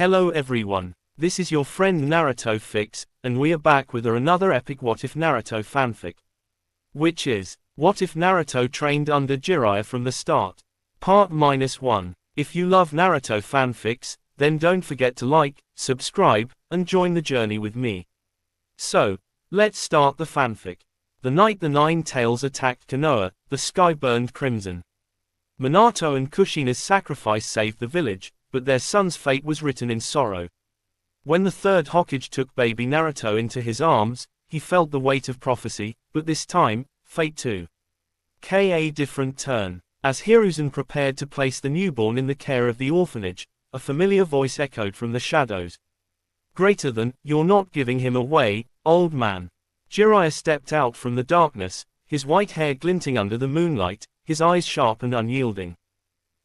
Hello everyone, this is your friend Naruto Fix, and we are back with another epic What If Naruto fanfic. Which is, what if Naruto trained under Jiraiya from the start? Part-1. If you love Naruto fanfics, then don't forget to like, subscribe, and join the journey with me. So, let's start the fanfic. The night the Nine Tails attacked Konoha, the sky burned crimson. Minato and Kushina's sacrifice saved the village, but their son's fate was written in sorrow. When the third Hokage took baby Naruto into his arms, he felt the weight of prophecy, but this time, fate too. A different turn. As Hiruzen prepared to place the newborn in the care of the orphanage, a familiar voice echoed from the shadows. Greater than, you're not giving him away, old man. Jiraiya stepped out from the darkness, his white hair glinting under the moonlight, his eyes sharp and unyielding.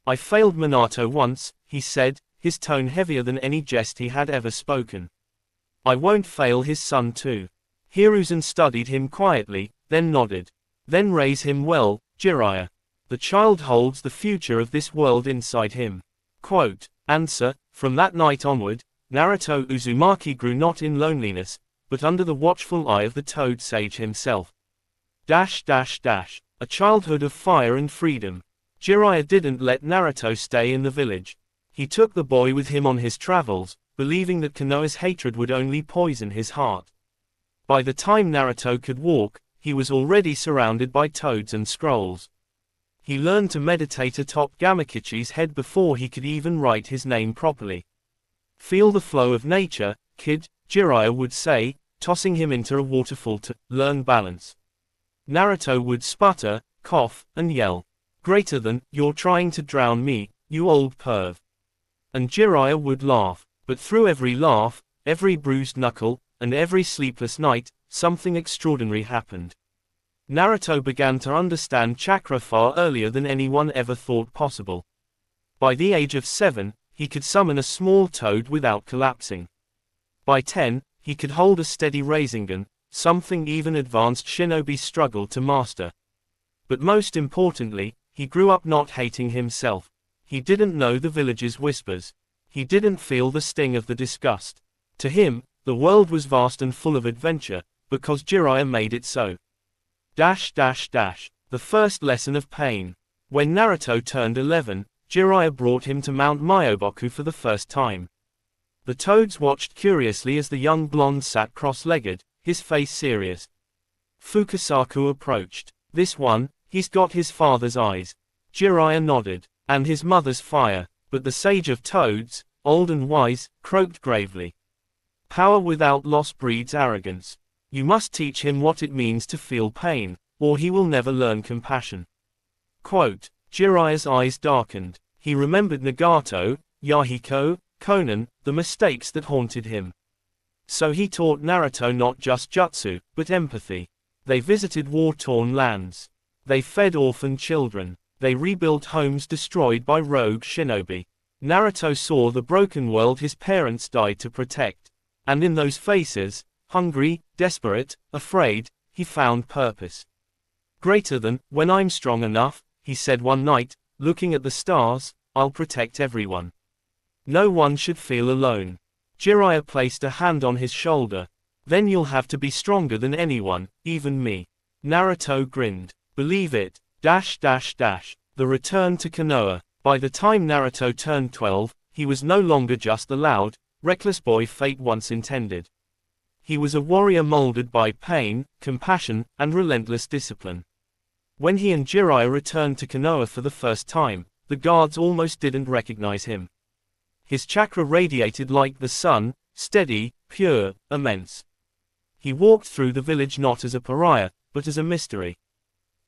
I failed Minato once, he said, his tone heavier than any jest he had ever spoken. I won't fail his son too. Hiruzen studied him quietly, then nodded. Then raise him well, Jiraiya. The child holds the future of this world inside him. Quote, answer, from that night onward, Naruto Uzumaki grew not in loneliness, but under the watchful eye of the Toad Sage himself. A childhood of fire and freedom. Jiraiya didn't let Naruto stay in the village. He took the boy with him on his travels, believing that Konoha's hatred would only poison his heart. By the time Naruto could walk, he was already surrounded by toads and scrolls. He learned to meditate atop Gamakichi's head before he could even write his name properly. Feel the flow of nature, kid, Jiraiya would say, tossing him into a waterfall to learn balance. Naruto would sputter, cough, and yell. Greater than, you're trying to drown me, you old perv. And Jiraiya would laugh, but through every laugh, every bruised knuckle, and every sleepless night, something extraordinary happened. Naruto began to understand chakra far earlier than anyone ever thought possible. By the age of 7, he could summon a small toad without collapsing. By 10, he could hold a steady Rasengan, something even advanced shinobi struggled to master. But most importantly, he grew up not hating himself. He didn't know the village's whispers. He didn't feel the sting of the disgust. To him, the world was vast and full of adventure, because Jiraiya made it so. The first lesson of pain. When Naruto turned 11, Jiraiya brought him to Mount Myoboku for the first time. The toads watched curiously as the young blonde sat cross-legged, his face serious. Fukasaku approached. This one, he's got his father's eyes. Jiraiya nodded. And his mother's fire. But the sage of toads, old and wise, croaked gravely. Power without loss breeds arrogance. You must teach him what it means to feel pain, or he will never learn compassion. Quote, Jiraiya's eyes darkened. He remembered Nagato, Yahiko, Konan, the mistakes that haunted him. So he taught Naruto not just jutsu, but empathy. They visited war-torn lands. They fed orphan children. They rebuilt homes destroyed by rogue shinobi. Naruto saw the broken world his parents died to protect. And in those faces, hungry, desperate, afraid, he found purpose. Greater than, when I'm strong enough, he said one night, looking at the stars, I'll protect everyone. No one should feel alone. Jiraiya placed a hand on his shoulder. Then you'll have to be stronger than anyone, even me. Naruto grinned. Believe it. The return to Konoha. By the time Naruto turned 12, he was no longer just the loud, reckless boy fate once intended. He was a warrior molded by pain, compassion, and relentless discipline. When he and Jiraiya returned to Konoha for the first time, the guards almost didn't recognize him. His chakra radiated like the sun, steady, pure, immense. He walked through the village not as a pariah, but as a mystery.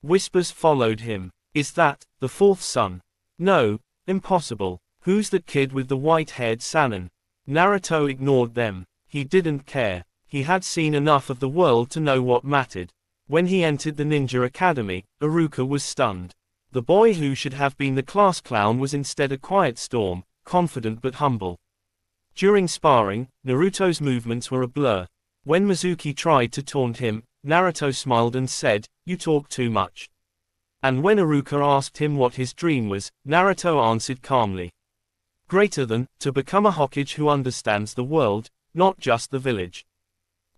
Whispers followed him. Is that the fourth son? No, impossible. Who's that kid with the white-haired Sannin? Naruto ignored them. He didn't care. He had seen enough of the world to know what mattered. When he entered the ninja academy, Iruka was stunned. The boy who should have been the class clown was instead a quiet storm, confident but humble. During sparring, Naruto's movements were a blur. When Mizuki tried to taunt him, Naruto smiled and said, "You talk too much." And when Iruka asked him what his dream was, Naruto answered calmly, Greater than, to become a Hokage who understands the world, not just the village.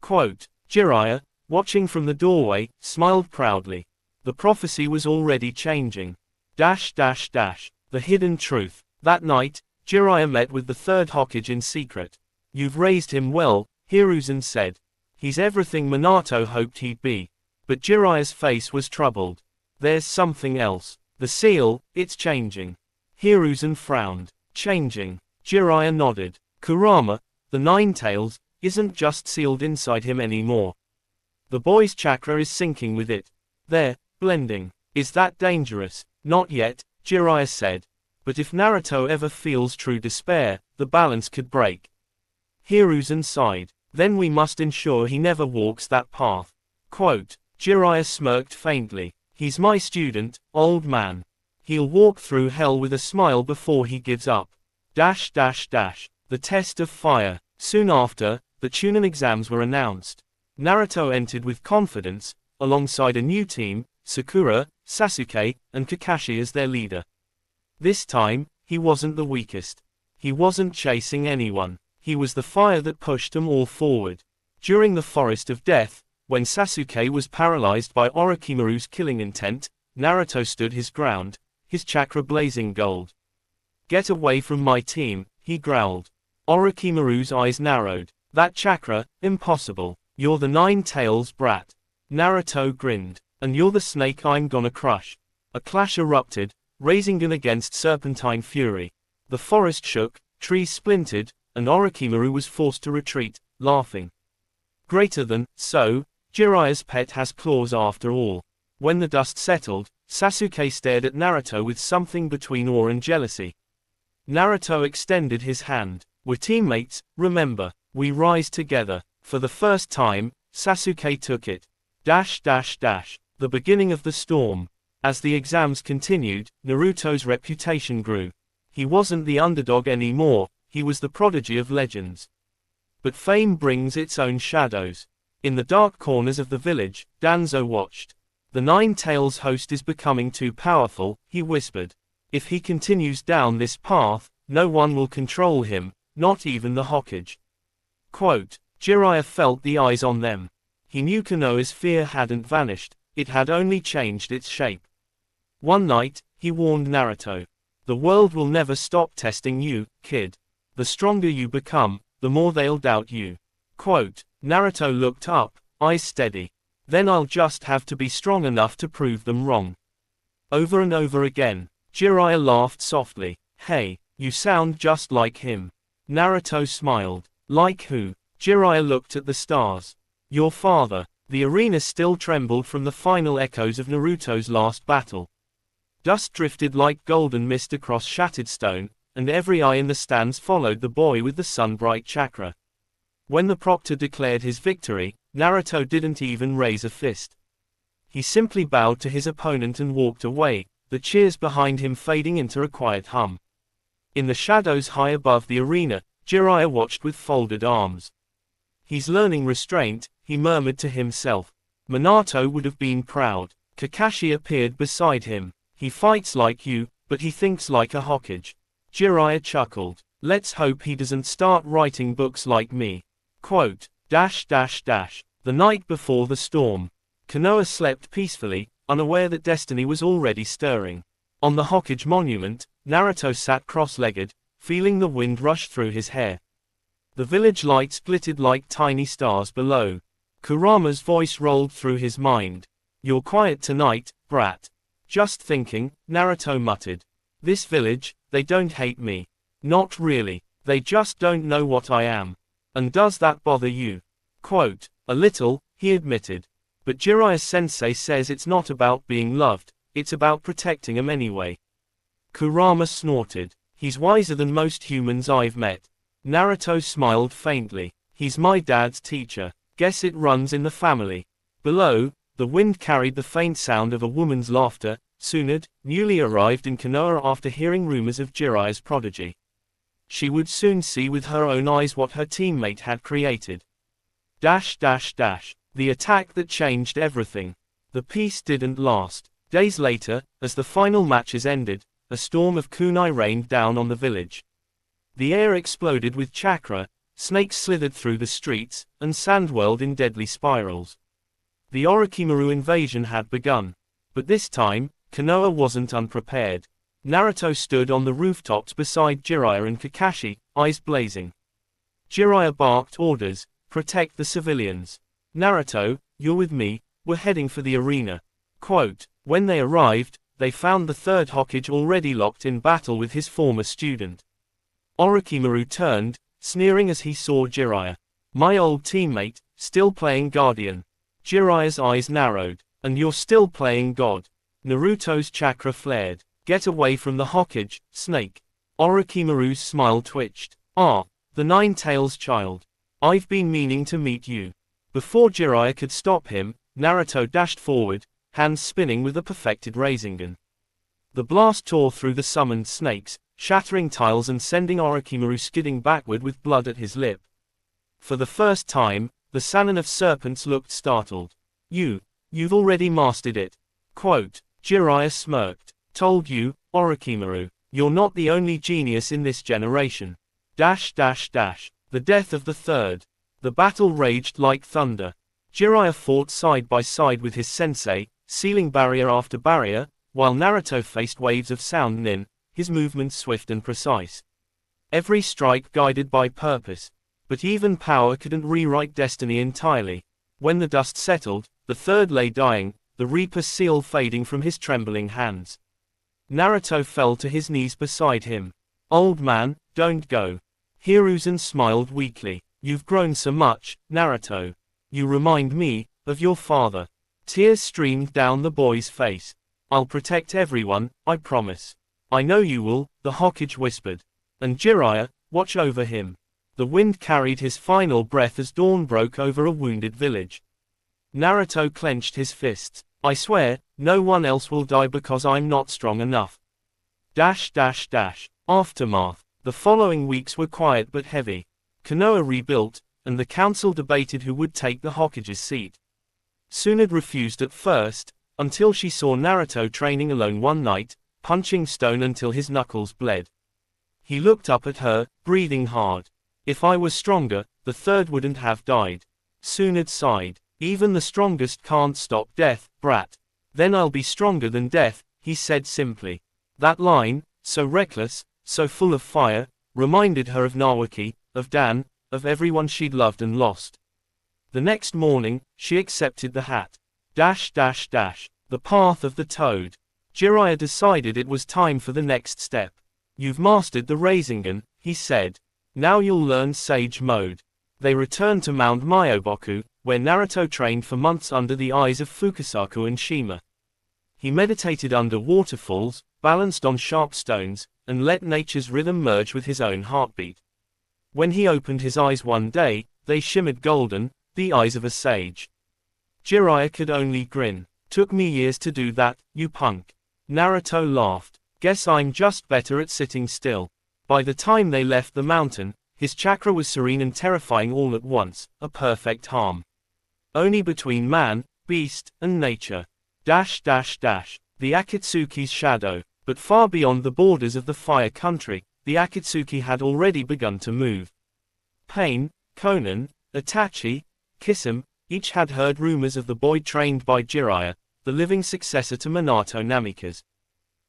Quote, Jiraiya, watching from the doorway, smiled proudly. The prophecy was already changing. The hidden truth. That night, Jiraiya met with the third Hokage in secret. You've raised him well, Hiruzen said. He's everything Minato hoped he'd be. But Jiraiya's face was troubled. There's something else. The seal, it's changing. Hiruzen frowned. Changing. Jiraiya nodded. Kurama, the Nine Tails, isn't just sealed inside him anymore. The boy's chakra is syncing with it. They're blending. Is that dangerous? Not yet, Jiraiya said. But if Naruto ever feels true despair, the balance could break. Hiruzen sighed. Then we must ensure he never walks that path. Quote, Jiraiya smirked faintly. He's my student, old man. He'll walk through hell with a smile before he gives up. The test of fire. Soon after, the Chunin exams were announced. Naruto entered with confidence, alongside a new team, Sakura, Sasuke, and Kakashi as their leader. This time, he wasn't the weakest. He wasn't chasing anyone. He was the fire that pushed them all forward. During the Forest of Death, when Sasuke was paralyzed by Orochimaru's killing intent, Naruto stood his ground, his chakra blazing gold. Get away from my team, he growled. Orochimaru's eyes narrowed. That chakra, impossible. You're the Nine Tails brat. Naruto grinned. And you're the snake I'm gonna crush. A clash erupted, Rasengan against Serpentine Fury. The forest shook, trees splintered, and Orochimaru was forced to retreat, laughing. Greater than, so, Jiraiya's pet has claws after all. When the dust settled, Sasuke stared at Naruto with something between awe and jealousy. Naruto extended his hand. We're teammates, remember. We rise together. For the first time, Sasuke took it. The beginning of the storm. As the exams continued, Naruto's reputation grew. He wasn't the underdog anymore, he was the prodigy of legends. But fame brings its own shadows. In the dark corners of the village, Danzo watched. The Nine Tails host is becoming too powerful, he whispered. If he continues down this path, no one will control him, not even the Hokage. Quote, Jiraiya felt the eyes on them. He knew Konoha's fear hadn't vanished, it had only changed its shape. One night, he warned Naruto. The world will never stop testing you, kid. The stronger you become, the more they'll doubt you. Quote, Naruto looked up, eyes steady. Then I'll just have to be strong enough to prove them wrong. Over and over again. Jiraiya laughed softly. Hey, you sound just like him. Naruto smiled. Like who? Jiraiya looked at the stars. Your father. The arena still trembled from the final echoes of Naruto's last battle. Dust drifted like golden mist across shattered stone, and every eye in the stands followed the boy with the sun-bright chakra. When the proctor declared his victory, Naruto didn't even raise a fist. He simply bowed to his opponent and walked away, the cheers behind him fading into a quiet hum. In the shadows high above the arena, Jiraiya watched with folded arms. He's learning restraint, he murmured to himself. Minato would have been proud. Kakashi appeared beside him. He fights like you, but he thinks like a Hokage. Jiraiya chuckled. Let's hope he doesn't start writing books like me. Quote, The night before the storm. Konoha slept peacefully, unaware that destiny was already stirring. On the Hokage monument, Naruto sat cross-legged, feeling the wind rush through his hair. The village lights glittered like tiny stars below. Kurama's voice rolled through his mind. You're quiet tonight, brat. Just thinking, Naruto muttered. This village, they don't hate me. Not really. They just don't know what I am. And does that bother you? Quote, a little, he admitted. But Jiraiya-sensei says it's not about being loved, it's about protecting him anyway. Kurama snorted. He's wiser than most humans I've met. Naruto smiled faintly. He's my dad's teacher. Guess it runs in the family. Below, the wind carried the faint sound of a woman's laughter. Tsunade, newly arrived in Konoha after hearing rumors of Jiraiya's prodigy. She would soon see with her own eyes what her teammate had created. The attack that changed everything. The peace didn't last. Days later, as the final matches ended, a storm of kunai rained down on the village. The air exploded with chakra, snakes slithered through the streets, and sand whirled in deadly spirals. The Orochimaru invasion had begun. But this time, Konoha wasn't unprepared. Naruto stood on the rooftops beside Jiraiya and Kakashi, eyes blazing. Jiraiya barked orders, "Protect the civilians. Naruto, you're with me, we're heading for the arena." Quote, when they arrived, they found the third Hokage already locked in battle with his former student. Orochimaru turned, sneering as he saw Jiraiya. "My old teammate, still playing Guardian." Jiraiya's eyes narrowed. "And you're still playing God." Naruto's chakra flared. "Get away from the Hokage, Snake." Orochimaru's smile twitched. "Ah, the Nine-Tails child. I've been meaning to meet you." Before Jiraiya could stop him, Naruto dashed forward, hands spinning with a perfected Rasengan. The blast tore through the summoned snakes, shattering tiles and sending Orochimaru skidding backward with blood at his lip. For the first time, the Sannin of Serpents looked startled. You've already mastered it." Quote, Jiraiya smirked. "Told you, Orochimaru, you're not the only genius in this generation. The death of the third." The battle raged like thunder. Jiraiya fought side by side with his sensei, sealing barrier after barrier, while Naruto faced waves of sound nin, his movements swift and precise. Every strike guided by purpose. But even power couldn't rewrite destiny entirely. When the dust settled, the third lay dying, the Reaper seal fading from his trembling hands. Naruto fell to his knees beside him. "Old man, don't go." Hiruzen smiled weakly. "You've grown so much, Naruto. You remind me of your father." Tears streamed down the boy's face. "I'll protect everyone, I promise." "I know you will," the Hokage whispered. "And Jiraiya, watch over him." The wind carried his final breath as dawn broke over a wounded village. Naruto clenched his fists. "I swear, no one else will die because I'm not strong enough." Aftermath. The following weeks were quiet but heavy. Konoha rebuilt, and the council debated who would take the Hokage's seat. Tsunade refused at first, until she saw Naruto training alone one night, punching stone until his knuckles bled. He looked up at her, breathing hard. "If I was stronger, the third wouldn't have died." Tsunade sighed. "Even the strongest can't stop death, brat." "Then I'll be stronger than death," he said simply. That line, so reckless, so full of fire, reminded her of Nawaki, of Dan, of everyone she'd loved and lost. The next morning, she accepted the hat. The path of the toad. Jiraiya decided it was time for the next step. "You've mastered the Rasengan," he said. "Now you'll learn Sage Mode." They returned to Mount Myoboku, where Naruto trained for months under the eyes of Fukasaku and Shima. He meditated under waterfalls, balanced on sharp stones, and let nature's rhythm merge with his own heartbeat. When he opened his eyes one day, they shimmered golden, the eyes of a sage. Jiraiya could only grin. "Took me years to do that, you punk." Naruto laughed. "Guess I'm just better at sitting still." By the time they left the mountain, his chakra was serene and terrifying all at once, a perfect harm. Only between man, beast, and nature. The Akatsuki's shadow. But far beyond the borders of the Fire Country, the Akatsuki had already begun to move. Pain, Konan, Itachi, Kisame, each had heard rumors of the boy trained by Jiraiya, the living successor to Minato Namikaze.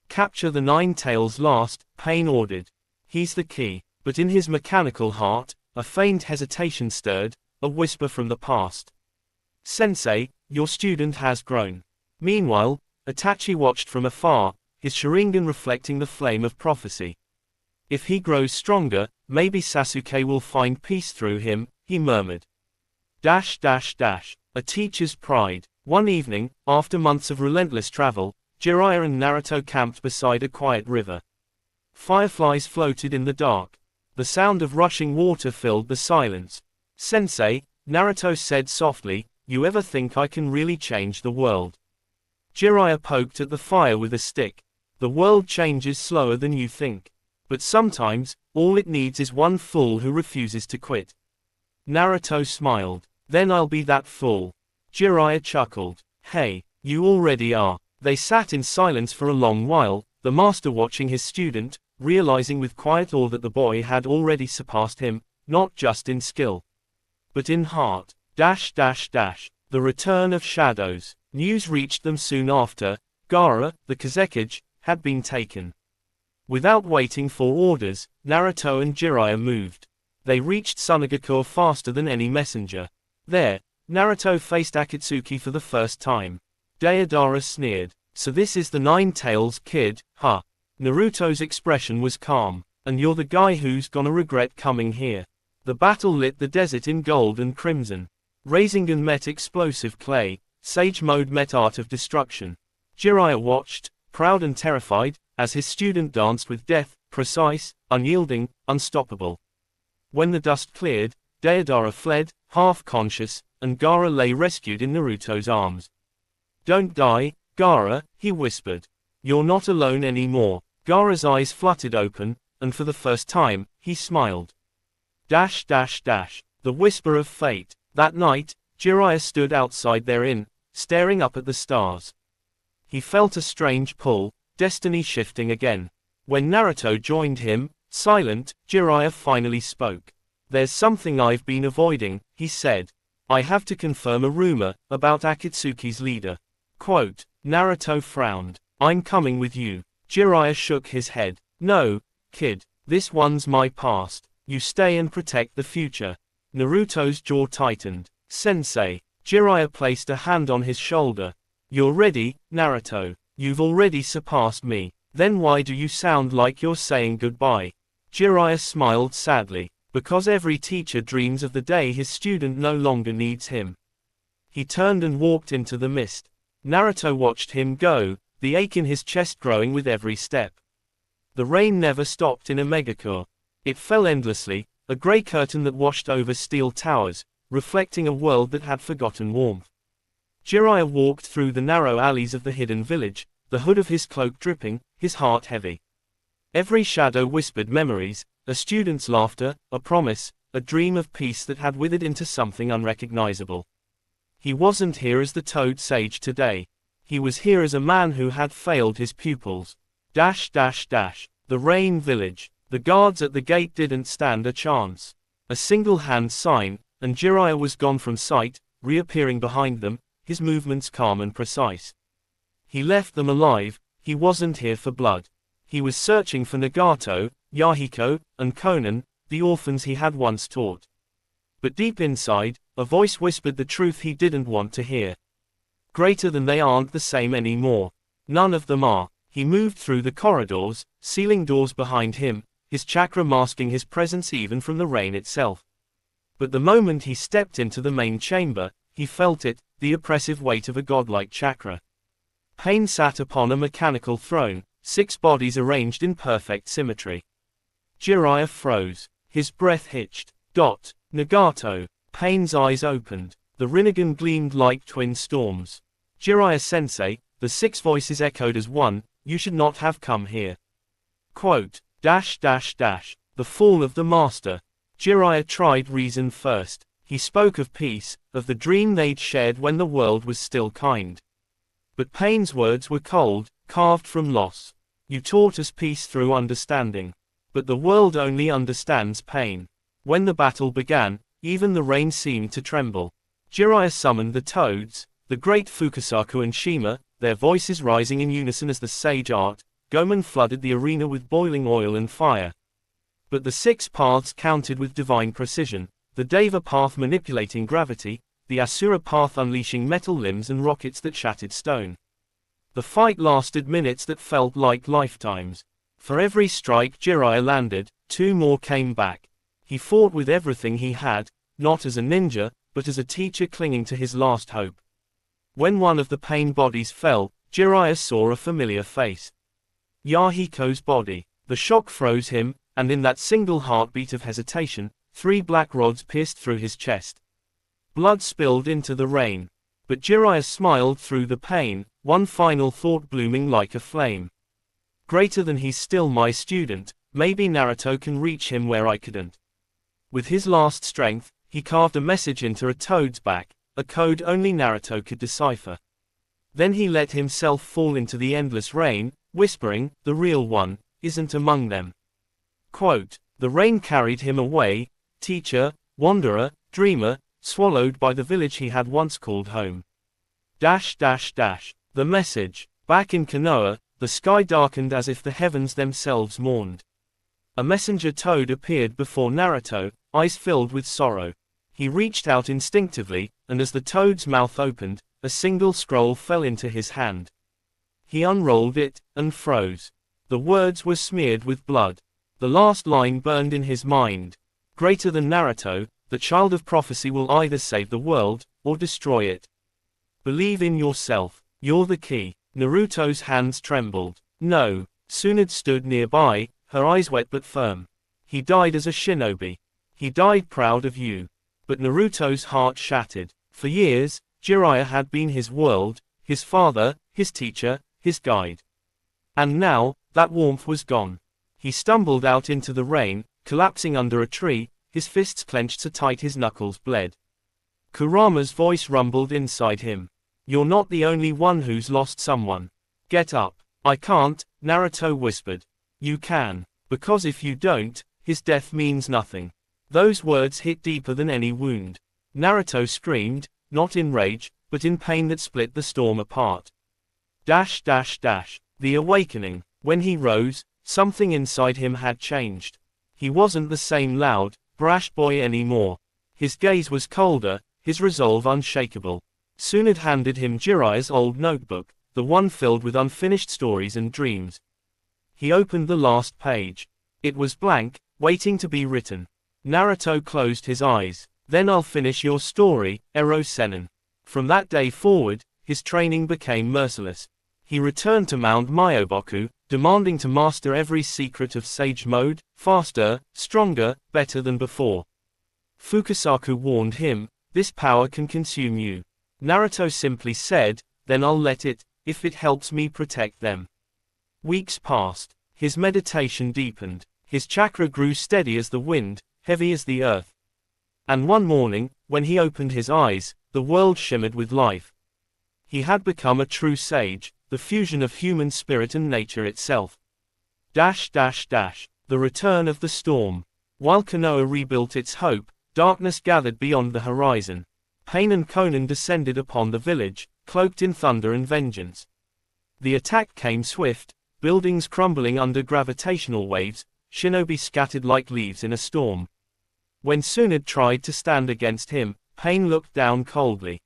"Capture the Nine-Tails last," Pain ordered. "He's the key." But in his mechanical heart, a faint hesitation stirred, a whisper from the past. "Sensei, your student has grown." Meanwhile, Itachi watched from afar, his Sharingan reflecting the flame of prophecy. "If he grows stronger, maybe Sasuke will find peace through him," he murmured. A teacher's pride. One evening, after months of relentless travel, Jiraiya and Naruto camped beside a quiet river. Fireflies floated in the dark. The sound of rushing water filled the silence. "Sensei," Naruto said softly, "you ever think I can really change the world?" Jiraiya poked at the fire with a stick. "The world changes slower than you think. But sometimes, all it needs is one fool who refuses to quit." Naruto smiled. "Then I'll be that fool." Jiraiya chuckled. "Hey, you already are." They sat in silence for a long while, the master watching his student, realizing with quiet awe that the boy had already surpassed him, not just in skill, but in heart. The return of shadows. News reached them soon after. Gaara, the Kazekage, had been taken. Without waiting for orders, Naruto and Jiraiya moved. They reached Sunagakure faster than any messenger. There, Naruto faced Akatsuki for the first time. Deidara sneered. "So this is the Nine-Tails kid, huh?" Naruto's expression was calm. "And you're the guy who's gonna regret coming here." The battle lit the desert in gold and crimson. Rasengan met explosive clay, Sage Mode met art of destruction. Jiraiya watched, proud and terrified, as his student danced with death, precise, unyielding, unstoppable. When the dust cleared, Deidara fled, half-conscious, and Gaara lay rescued in Naruto's arms. "Don't die, Gaara," he whispered. "You're not alone anymore." Gaara's eyes fluttered open, and for the first time, he smiled. The whisper of fate. That night, Jiraiya stood outside their inn, staring up at the stars. He felt a strange pull, destiny shifting again. When Naruto joined him, silent, Jiraiya finally spoke. "There's something I've been avoiding," he said. "I have to confirm a rumor about Akatsuki's leader." Quote, Naruto frowned. "I'm coming with you." Jiraiya shook his head. "No, kid. This one's my past. You stay and protect the future." Naruto's jaw tightened. "Sensei." Jiraiya placed a hand on his shoulder. "You're ready, Naruto. You've already surpassed me. Then why do you sound like you're saying goodbye?" Jiraiya smiled sadly. "Because every teacher dreams of the day his student no longer needs him." He turned and walked into the mist. Naruto watched him go, the ache in his chest growing with every step. The rain never stopped in Omegakure. It fell endlessly, a gray curtain that washed over steel towers, reflecting a world that had forgotten warmth. Jiraiya walked through the narrow alleys of the hidden village, the hood of his cloak dripping, his heart heavy. Every shadow whispered memories, a student's laughter, a promise, a dream of peace that had withered into something unrecognizable. He wasn't here as the Toad Sage today. He was here as a man who had failed his pupils. The Rain Village. The guards at the gate didn't stand a chance. A single hand sign, and Jiraiya was gone from sight, reappearing behind them, his movements calm and precise. He left them alive. He wasn't here for blood. He was searching for Nagato, Yahiko, and Konan, the orphans he had once taught. But deep inside, a voice whispered the truth he didn't want to hear. Greater than they aren't the same anymore. None of them are. He moved through the corridors, sealing doors behind him, his chakra masking his presence even from the rain itself. But the moment he stepped into the main chamber, he felt it, the oppressive weight of a godlike chakra. Pain sat upon a mechanical throne, 6 bodies arranged in perfect symmetry. Jiraiya froze. His breath hitched. Nagato. Pain's eyes opened. The Rinnegan gleamed like twin storms. Jiraiya-sensei, the 6 voices echoed as one, "You should not have come here." Quote, The fall of the master. Jiraiya tried reason first. He spoke of peace, of the dream they'd shared when the world was still kind. But Pain's words were cold, carved from loss. "You taught us peace through understanding. But the world only understands pain." When the battle began, even the rain seemed to tremble. Jiraiya summoned the toads, the great Fukasaku and Shima, their voices rising in unison as the sage art, Goemon flooded the arena with boiling oil and fire. But the 6 paths counted with divine precision, the Deva path manipulating gravity, the Asura path unleashing metal limbs and rockets that shattered stone. The fight lasted minutes that felt like lifetimes. For every strike Jiraiya landed, 2 more came back. He fought with everything he had, not as a ninja, but as a teacher clinging to his last hope. When one of the Pain bodies fell, Jiraiya saw a familiar face. Yahiko's body. The shock froze him, and in that single heartbeat of hesitation, 3 black rods pierced through his chest. Blood spilled into the rain. But Jiraiya smiled through the pain, one final thought blooming like a flame. Greater than he's still my student, maybe Naruto can reach him where I couldn't. With his last strength, he carved a message into a toad's back, a code only Naruto could decipher. Then he let himself fall into the endless rain, whispering, "The real one isn't among them." Quote, "The rain carried him away, teacher, wanderer, dreamer, swallowed by the village he had once called home." The message. Back in Konoha, the sky darkened as if the heavens themselves mourned. A messenger toad appeared before Naruto, eyes filled with sorrow. He reached out instinctively, and as the toad's mouth opened, a single scroll fell into his hand. He unrolled it, and froze. The words were smeared with blood. The last line burned in his mind. Greater than Naruto, the child of prophecy will either save the world, or destroy it. Believe in yourself. You're the key. Naruto's hands trembled. No. Tsunade stood nearby, her eyes wet but firm. He died as a shinobi. He died proud of you. But Naruto's heart shattered. For years, Jiraiya had been his world, his father, his teacher, his guide. And now, that warmth was gone. He stumbled out into the rain, collapsing under a tree, his fists clenched so tight his knuckles bled. Kurama's voice rumbled inside him. "You're not the only one who's lost someone. Get up." "I can't," Naruto whispered. "You can. Because if you don't, his death means nothing." Those words hit deeper than any wound. Naruto screamed, not in rage, but in pain that split the storm apart. The awakening. When he rose, something inside him had changed. He wasn't the same loud, brash boy anymore. His gaze was colder, his resolve unshakable. Tsunade handed him Jiraiya's old notebook, the one filled with unfinished stories and dreams. He opened the last page. It was blank, waiting to be written. Naruto closed his eyes. "Then I'll finish your story, Ero Sennin." From that day forward, his training became merciless. He returned to Mount Myoboku, demanding to master every secret of Sage Mode, faster, stronger, better than before. Fukasaku warned him, "This power can consume you." Naruto simply said, "Then I'll let it, if it helps me protect them." Weeks passed. His meditation deepened. His chakra grew steady as the wind, heavy as the earth. And one morning, when he opened his eyes, the world shimmered with life. He had become a true sage, the fusion of human spirit and nature itself. The return of the storm. While Konoha rebuilt its hope, darkness gathered beyond the horizon. Pain and Konan descended upon the village, cloaked in thunder and vengeance. The attack came swift, buildings crumbling under gravitational waves, shinobi scattered like leaves in a storm. When Tsunade tried to stand against him, Pain looked down coldly.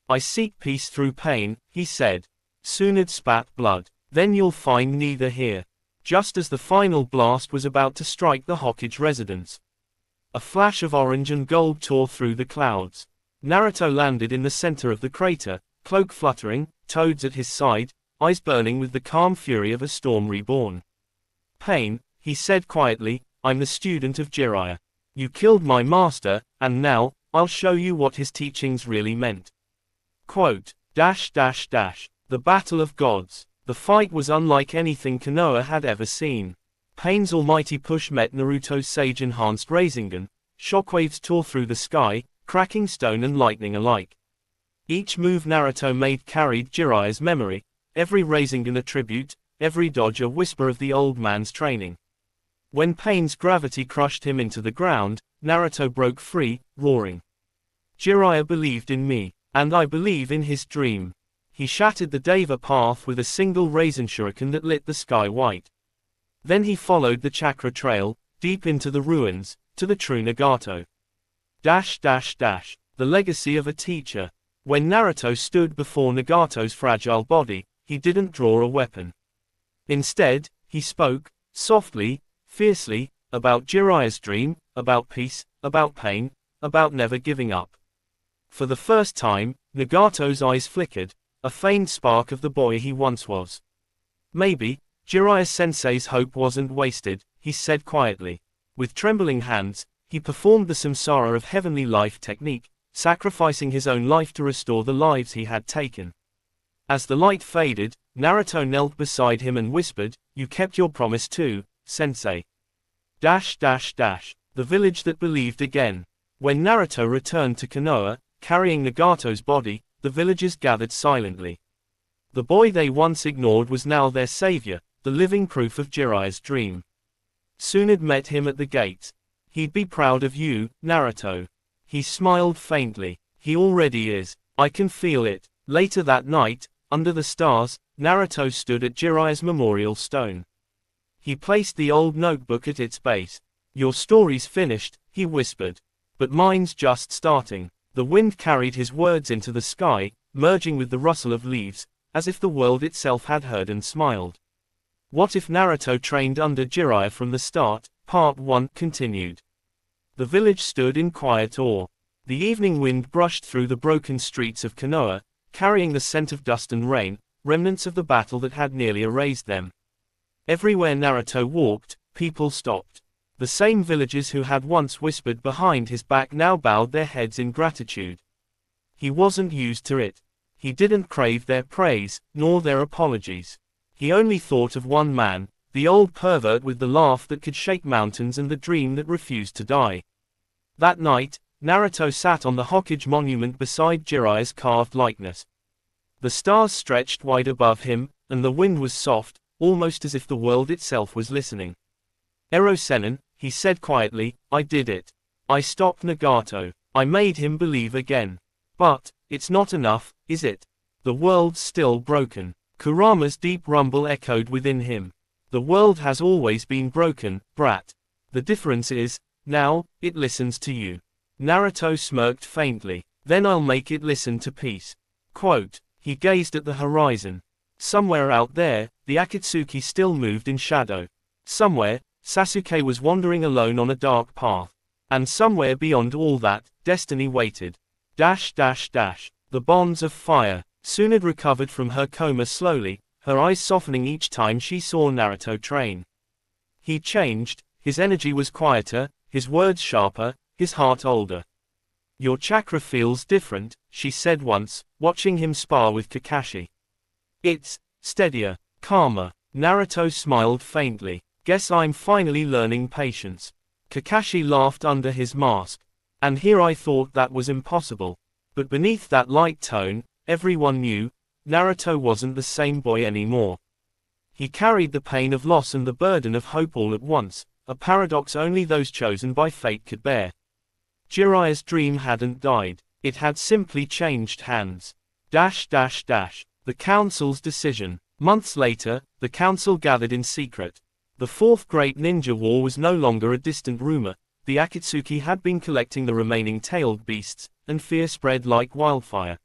"I seek peace through pain," he said. Tsunade spat blood. "Then you'll find neither here." Just as the final blast was about to strike the Hokage residence, a flash of orange and gold tore through the clouds. Naruto landed in the center of the crater, cloak fluttering, toads at his side, eyes burning with the calm fury of a storm reborn. "Pain," he said quietly, "I'm the student of Jiraiya. You killed my master, and now, I'll show you what his teachings really meant." Quote, The Battle of Gods. The fight was unlike anything Konoha had ever seen. Pain's almighty push met Naruto's sage-enhanced Rasengan. Shockwaves tore through the sky, cracking stone and lightning alike. Each move Naruto made carried Jiraiya's memory, every Rasengan a tribute, every dodge a whisper of the old man's training. When Pain's gravity crushed him into the ground, Naruto broke free, roaring. "Jiraiya believed in me, and I believe in his dream." He shattered the Deva path with a single Rasen shuriken that lit the sky white. Then he followed the chakra trail, deep into the ruins, to the true Nagato. The legacy of a teacher. When Naruto stood before Nagato's fragile body, he didn't draw a weapon. Instead, he spoke, softly, fiercely, about Jiraiya's dream, about peace, about pain, about never giving up. For the first time, Nagato's eyes flickered, a faint spark of the boy he once was. "Maybe, Jiraiya-sensei's hope wasn't wasted," he said quietly. With trembling hands, he performed the samsara of heavenly life technique, sacrificing his own life to restore the lives he had taken. As the light faded, Naruto knelt beside him and whispered, "You kept your promise too, sensei." The village that believed again. When Naruto returned to Konoha, carrying Nagato's body, the villagers gathered silently. The boy they once ignored was now their savior, the living proof of Jiraiya's dream. Tsunade met him at the gate. He'd be proud of you, Naruto. He smiled faintly. He already is. I can feel it. Later that night, under the stars, Naruto stood at Jiraiya's memorial stone. He placed the old notebook at its base. Your story's finished, he whispered. But mine's just starting. The wind carried his words into the sky, merging with the rustle of leaves, as if the world itself had heard and smiled. What if Naruto trained under Jiraiya from the start? Part 1 continued. The village stood in quiet awe. The evening wind brushed through the broken streets of Konoha, carrying the scent of dust and rain, remnants of the battle that had nearly erased them. Everywhere Naruto walked, people stopped. The same villagers who had once whispered behind his back now bowed their heads in gratitude. He wasn't used to it. He didn't crave their praise, nor their apologies. He only thought of one man, the old pervert with the laugh that could shake mountains and the dream that refused to die. That night, Naruto sat on the Hokage monument beside Jiraiya's carved likeness. The stars stretched wide above him, and the wind was soft, almost as if the world itself was listening. Ero-Sennin, he said quietly, I did it. I stopped Nagato. I made him believe again. But, it's not enough, is it? The world's still broken. Kurama's deep rumble echoed within him. The world has always been broken, brat. The difference is, now, it listens to you. Naruto smirked faintly. Then I'll make it listen to peace. Quote, he gazed at the horizon. Somewhere out there, the Akatsuki still moved in shadow. Somewhere, Sasuke was wandering alone on a dark path. And somewhere beyond all that, destiny waited. The bonds of fire. Tsunade recovered from her coma slowly, her eyes softening each time she saw Naruto train. He changed, his energy was quieter, his words sharper, his heart older. Your chakra feels different, she said once, watching him spar with Kakashi. It's steadier, calmer. Naruto smiled faintly. Guess I'm finally learning patience. Kakashi laughed under his mask. And here I thought that was impossible. But beneath that light tone, everyone knew, Naruto wasn't the same boy anymore. He carried the pain of loss and the burden of hope all at once, a paradox only those chosen by fate could bear. Jiraiya's dream hadn't died, it had simply changed hands. The council's decision. Months later, the council gathered in secret. The Fourth Great Ninja War was no longer a distant rumor. The Akatsuki had been collecting the remaining tailed beasts, and fear spread like wildfire.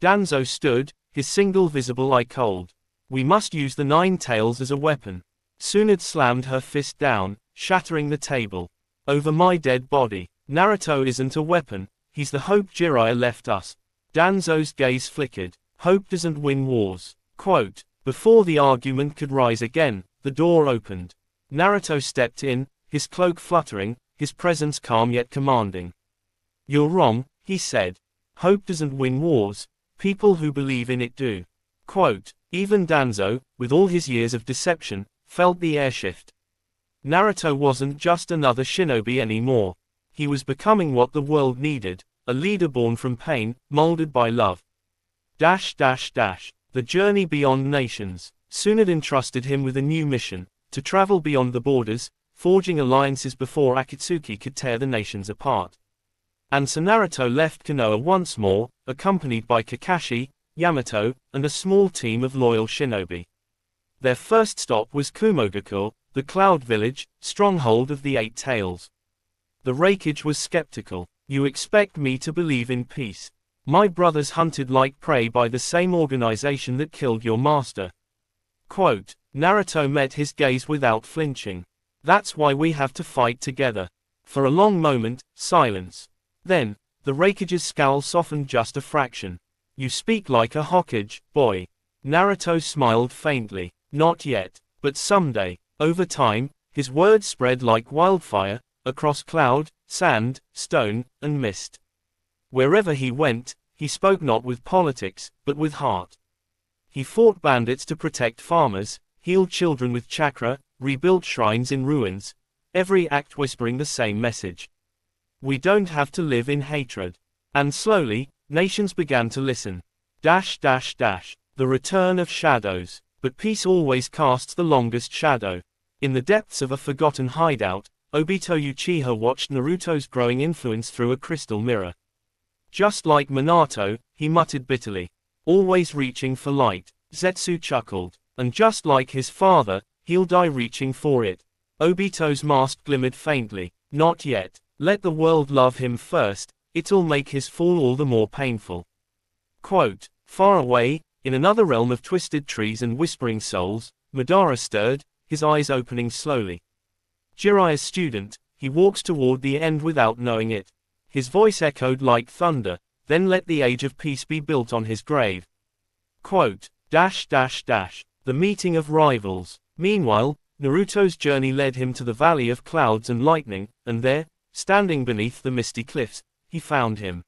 Danzo stood, his single visible eye cold. We must use the 9 tails as a weapon. Tsunade slammed her fist down, shattering the table. Over my dead body. Naruto isn't a weapon, he's the hope Jiraiya left us. Danzo's gaze flickered. Hope doesn't win wars. Quote, before the argument could rise again, the door opened. Naruto stepped in, his cloak fluttering, his presence calm yet commanding. You're wrong, he said. Hope doesn't win wars, people who believe in it do. Quote, even Danzo, with all his years of deception, felt the air shift. Naruto wasn't just another shinobi anymore. He was becoming what the world needed, a leader born from pain, molded by love. The journey beyond nations. Tsunade entrusted him with a new mission, to travel beyond the borders, forging alliances before Akatsuki could tear the nations apart. And so Naruto left Konoha once more, accompanied by Kakashi, Yamato, and a small team of loyal shinobi. Their first stop was Kumogakur, the Cloud Village, stronghold of the 8 Tails. The Raikage was skeptical. You expect me to believe in peace? My brothers hunted like prey by the same organization that killed your master. Quote, Naruto met his gaze without flinching. That's why we have to fight together. For a long moment, silence. Then, the Raikage's scowl softened just a fraction. You speak like a Hokage, boy. Naruto smiled faintly. Not yet, but someday. Over time, his words spread like wildfire, across cloud, sand, stone, and mist. Wherever he went, he spoke not with politics, but with heart. He fought bandits to protect farmers, healed children with chakra, rebuilt shrines in ruins, every act whispering the same message. We don't have to live in hatred. And slowly, nations began to listen. The return of shadows. But peace always casts the longest shadow. In the depths of a forgotten hideout, Obito Uchiha watched Naruto's growing influence through a crystal mirror. Just like Minato, he muttered bitterly. Always reaching for light, Zetsu chuckled. And just like his father, he'll die reaching for it. Obito's mask glimmered faintly. Not yet. Let the world love him first, it'll make his fall all the more painful. Quote, far away, in another realm of twisted trees and whispering souls, Madara stirred, his eyes opening slowly. Jiraiya's student, he walks toward the end without knowing it. His voice echoed like thunder, then let the age of peace be built on his grave. Quote, the meeting of rivals. Meanwhile, Naruto's journey led him to the Valley of Clouds and Lightning, and there, standing beneath the misty cliffs, he found him.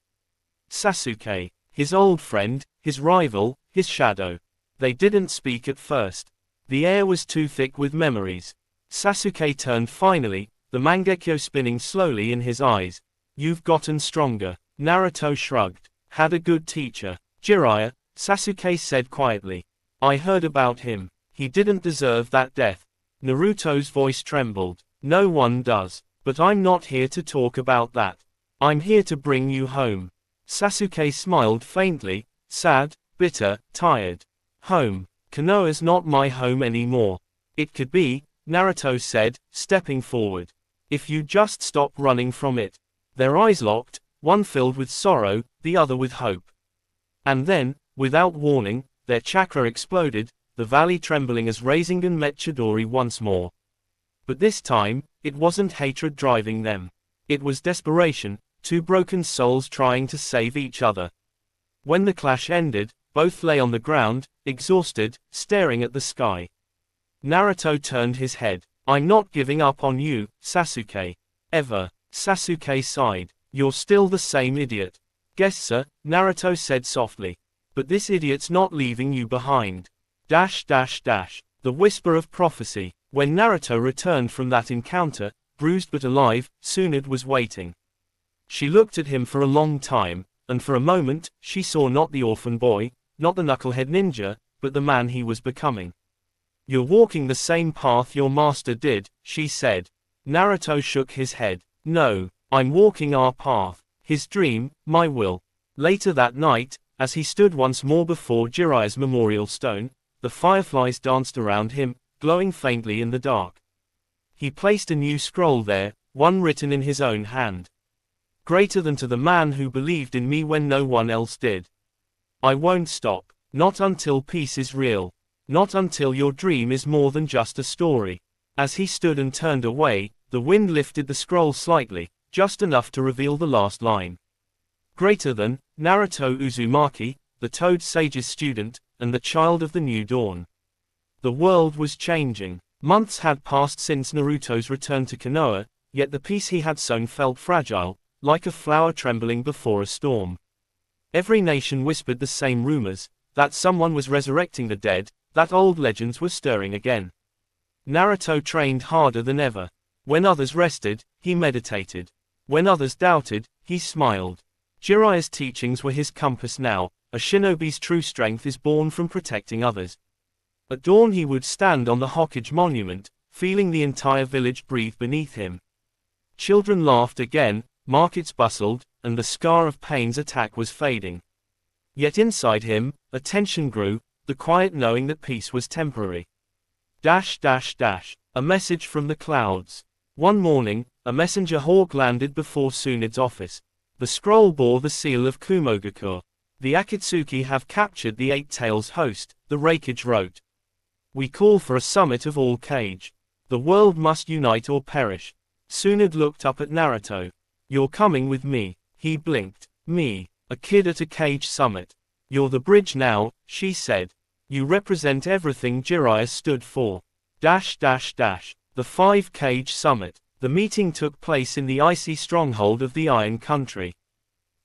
Sasuke, his old friend, his rival, his shadow. They didn't speak at first. The air was too thick with memories. Sasuke turned finally, the Mangekyo spinning slowly in his eyes. You've gotten stronger. Naruto shrugged. Had a good teacher. Jiraiya, Sasuke said quietly. I heard about him. He didn't deserve that death. Naruto's voice trembled. No one does. But I'm not here to talk about that. I'm here to bring you home. Sasuke smiled faintly, sad, bitter, tired. Home. Konoha's not my home anymore. It could be, Naruto said, stepping forward. If you just stop running from it. Their eyes locked, one filled with sorrow, the other with hope. And then, without warning, their chakra exploded, the valley trembling as Rasengan met Chidori once more. But this time, it wasn't hatred driving them. It was desperation, two broken souls trying to save each other. When the clash ended, both lay on the ground, exhausted, staring at the sky. Naruto turned his head. I'm not giving up on you, Sasuke. Ever. Sasuke sighed. You're still the same idiot. Guess sir, Naruto said softly. But this idiot's not leaving you behind. The whisper of prophecy. When Naruto returned from that encounter, bruised but alive, Tsunade was waiting. She looked at him for a long time, and for a moment, she saw not the orphan boy, not the knucklehead ninja, but the man he was becoming. You're walking the same path your master did, she said. Naruto shook his head. No, I'm walking our path. His dream, my will. Later that night, as he stood once more before Jiraiya's memorial stone, the fireflies danced around him, glowing faintly in the dark. He placed a new scroll there, one written in his own hand. Greater than to the man who believed in me when no one else did. I won't stop, not until peace is real. Not until your dream is more than just a story. As he stood and turned away, the wind lifted the scroll slightly, just enough to reveal the last line. Greater than, Naruto Uzumaki, the Toad Sage's student, and the child of the new dawn. The world was changing. Months had passed since Naruto's return to Konoha, yet the peace he had sown felt fragile, like a flower trembling before a storm. Every nation whispered the same rumors, that someone was resurrecting the dead, that old legends were stirring again. Naruto trained harder than ever. When others rested, he meditated. When others doubted, he smiled. Jiraiya's teachings were his compass now. A shinobi's true strength is born from protecting others. At dawn he would stand on the Hokage monument, feeling the entire village breathe beneath him. Children laughed again, markets bustled, and the scar of pain's attack was fading. Yet inside him, a tension grew, the quiet knowing that peace was temporary. A message from the clouds. One morning, a messenger hawk landed before Tsunade's office. The scroll bore the seal of Kumogakur. The Akatsuki have captured the Eight Tails host, the Raikage wrote. We call for a summit of all Kage. The world must unite or perish. Tsunade looked up at Naruto. You're coming with me. He blinked. Me, a kid at a Kage summit. You're the bridge now, she said. You represent everything Jiraiya stood for. The 5 Kage Summit. The meeting took place in the icy stronghold of the Iron Country.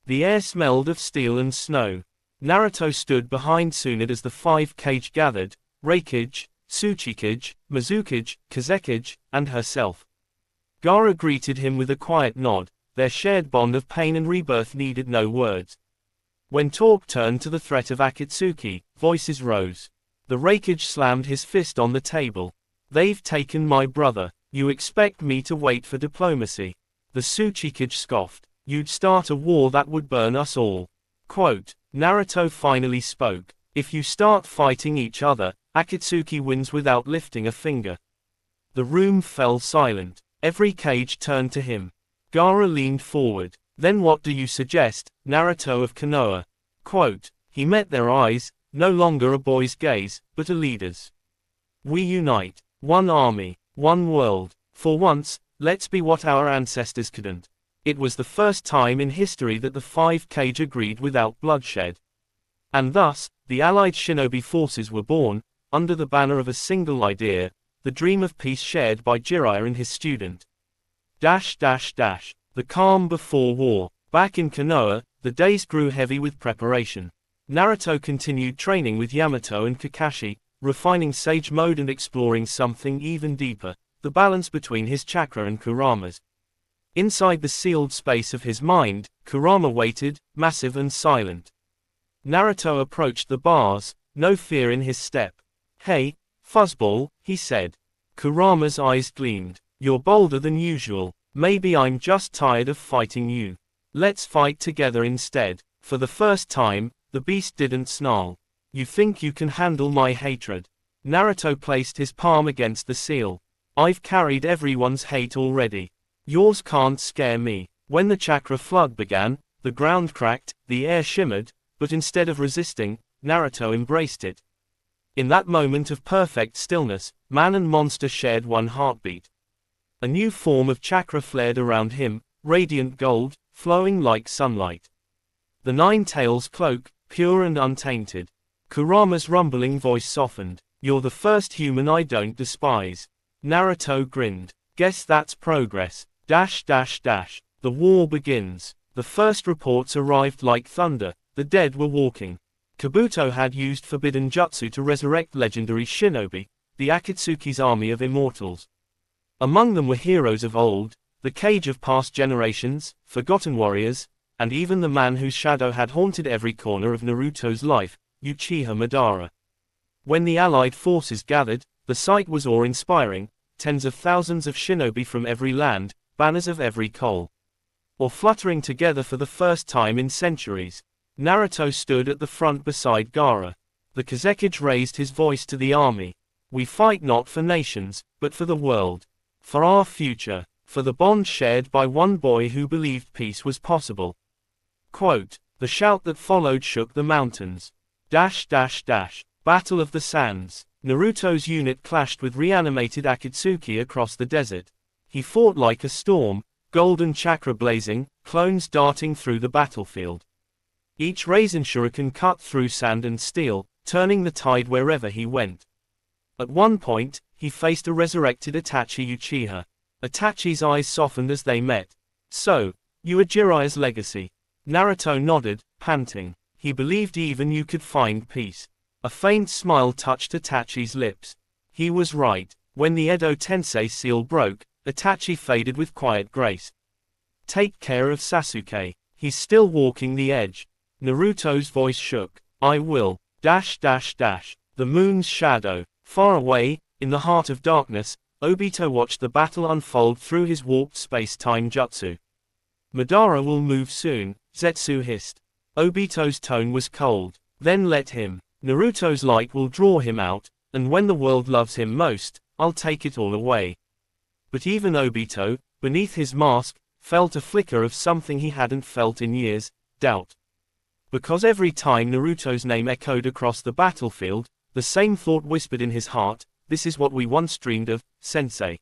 The air smelled of steel and snow. Naruto stood behind Tsunade as the 5 Kage gathered, Raikage, Tsuchikage, Mizukage, Kazekage, and herself. Gaara greeted him with a quiet nod, their shared bond of pain and rebirth needed no words. When talk turned to the threat of Akatsuki, voices rose. The Raikage slammed his fist on the table. They've taken my brother. You expect me to wait for diplomacy? The Tsuchikage scoffed. You'd start a war that would burn us all. Quote, Naruto finally spoke. If you start fighting each other, Akatsuki wins without lifting a finger. The room fell silent. Every cage turned to him. Gaara leaned forward. Then what do you suggest, Naruto of Konoha? Quote, he met their eyes, no longer a boy's gaze, but a leader's. We unite. One army. One world. For once, let's be what our ancestors couldn't. It was the first time in history that the 5 Kage agreed without bloodshed. And thus, the allied shinobi forces were born, under the banner of a single idea, the dream of peace shared by Jiraiya and his student. The calm before war. Back in Konoha, the days grew heavy with preparation. Naruto continued training with Yamato and Kakashi, refining Sage Mode and exploring something even deeper, the balance between his chakra and Kurama's. Inside the sealed space of his mind, Kurama waited, massive and silent. Naruto approached the bars, no fear in his step. Hey, fuzzball, he said. Kurama's eyes gleamed. You're bolder than usual. Maybe I'm just tired of fighting you. Let's fight together instead. For the first time, the beast didn't snarl. You think you can handle my hatred? Naruto placed his palm against the seal. I've carried everyone's hate already. Yours can't scare me. When the chakra flood began, the ground cracked, the air shimmered, but instead of resisting, Naruto embraced it. In that moment of perfect stillness, man and monster shared one heartbeat. A new form of chakra flared around him, radiant gold, flowing like sunlight. The 9 tails cloak, pure and untainted. Kurama's rumbling voice softened. You're the first human I don't despise. Naruto grinned. Guess that's progress. The war begins. The first reports arrived like thunder. The dead were walking. Kabuto had used forbidden jutsu to resurrect legendary shinobi, the Akatsuki's army of immortals. Among them were heroes of old, the Kage of past generations, forgotten warriors, and even the man whose shadow had haunted every corner of Naruto's life, Uchiha Madara. When the allied forces gathered, the sight was awe-inspiring, tens of thousands of shinobi from every land, banners of every col. Or fluttering together for the first time in centuries. Naruto stood at the front beside Gaara. The Kazekage raised his voice to the army. We fight not for nations, but for the world. For our future. For the bond shared by one boy who believed peace was possible. Quote, the shout that followed shook the mountains. Battle of the Sands. Naruto's unit clashed with reanimated Akatsuki across the desert. He fought like a storm, golden chakra blazing, clones darting through the battlefield. Each Rasen shuriken cut through sand and steel, turning the tide wherever he went. At one point, he faced a resurrected Itachi Uchiha. Itachi's eyes softened as they met. So, you are Jiraiya's legacy. Naruto nodded, panting. He believed even you could find peace. A faint smile touched Itachi's lips. He was right. When the Edo Tensei seal broke, Itachi faded with quiet grace. Take care of Sasuke. He's still walking the edge. Naruto's voice shook. I will. The moon's shadow. Far away, in the heart of darkness, Obito watched the battle unfold through his warped space-time jutsu. Madara will move soon, Zetsu hissed. Obito's tone was cold. Then let him. Naruto's light will draw him out, and when the world loves him most, I'll take it all away. But even Obito, beneath his mask, felt a flicker of something he hadn't felt in years, doubt. Because every time Naruto's name echoed across the battlefield, the same thought whispered in his heart, this is what we once dreamed of, sensei.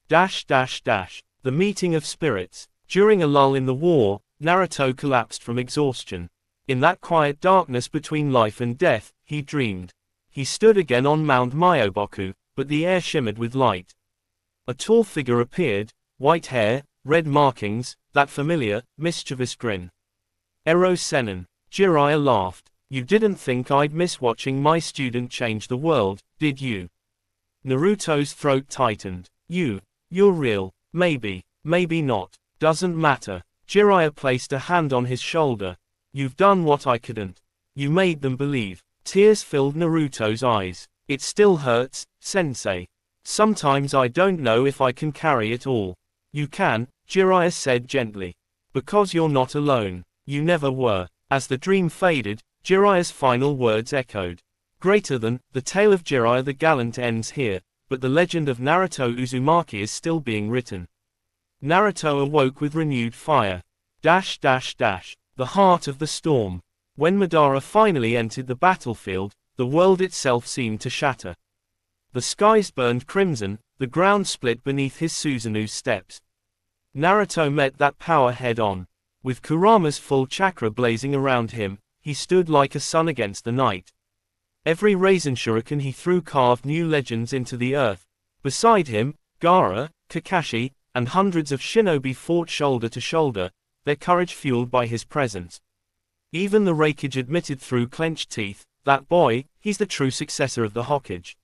The meeting of spirits. During a lull in the war, Naruto collapsed from exhaustion. In that quiet darkness between life and death, he dreamed. He stood again on Mount Myoboku, but the air shimmered with light. A tall figure appeared, white hair, red markings, that familiar, mischievous grin. Ero Sennin. Jiraiya laughed. You didn't think I'd miss watching my student change the world, did you? Naruto's throat tightened. You're real. Maybe, maybe not. Doesn't matter. Jiraiya placed a hand on his shoulder. You've done what I couldn't. You made them believe. Tears filled Naruto's eyes. It still hurts, sensei. Sometimes I don't know if I can carry it all. You can, Jiraiya said gently. Because you're not alone. You never were. As the dream faded, Jiraiya's final words echoed. Greater than, the tale of Jiraiya the Gallant ends here, but the legend of Naruto Uzumaki is still being written. Naruto awoke with renewed fire. The heart of the storm. When Madara finally entered the battlefield, the world itself seemed to shatter. The skies burned crimson, the ground split beneath his Susanu's steps. Naruto met that power head-on. With Kurama's full chakra blazing around him, he stood like a sun against the night. Every Rasen shuriken he threw carved new legends into the earth. Beside him, Gaara, Kakashi, and hundreds of shinobi fought shoulder to shoulder, their courage fueled by his presence. Even the Raikage admitted through clenched teeth, that boy, he's the true successor of the Hokage.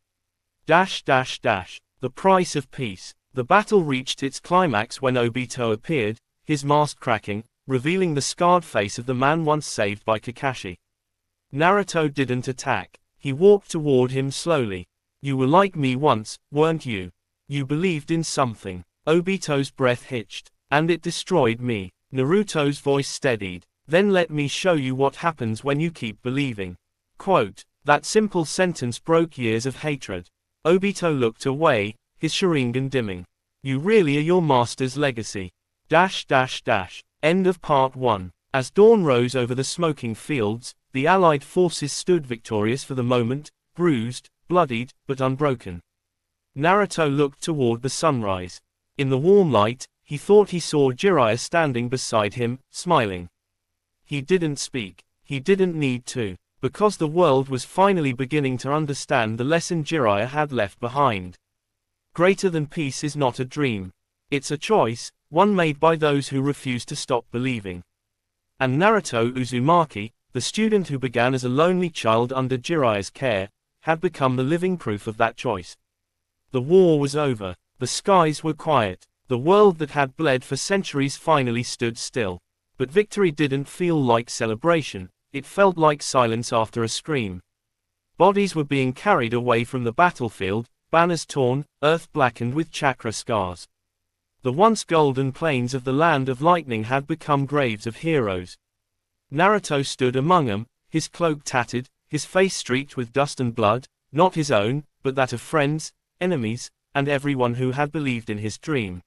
The price of peace. The battle reached its climax when Obito appeared, his mask cracking, revealing the scarred face of the man once saved by Kakashi. Naruto didn't attack. He walked toward him slowly. You were like me once, weren't you? You believed in something. Obito's breath hitched. And it destroyed me. Naruto's voice steadied. Then let me show you what happens when you keep believing. Quote. That simple sentence broke years of hatred. Obito looked away, his Sharingan dimming. You really are your master's legacy. End of Part 1. As dawn rose over the smoking fields, the Allied forces stood victorious for the moment, bruised, bloodied, but unbroken. Naruto looked toward the sunrise. In the warm light, he thought he saw Jiraiya standing beside him, smiling. He didn't speak. He didn't need to. Because the world was finally beginning to understand the lesson Jiraiya had left behind. Greater than peace is not a dream. It's a choice, one made by those who refuse to stop believing. And Naruto Uzumaki, the student who began as a lonely child under Jiraiya's care, had become the living proof of that choice. The war was over. The skies were quiet. The world that had bled for centuries finally stood still. But victory didn't feel like celebration. It felt like silence after a scream. Bodies were being carried away from the battlefield, banners torn, earth blackened with chakra scars. The once golden plains of the land of lightning had become graves of heroes. Naruto stood among them, his cloak tattered, his face streaked with dust and blood, not his own, but that of friends, enemies, and everyone who had believed in his dream.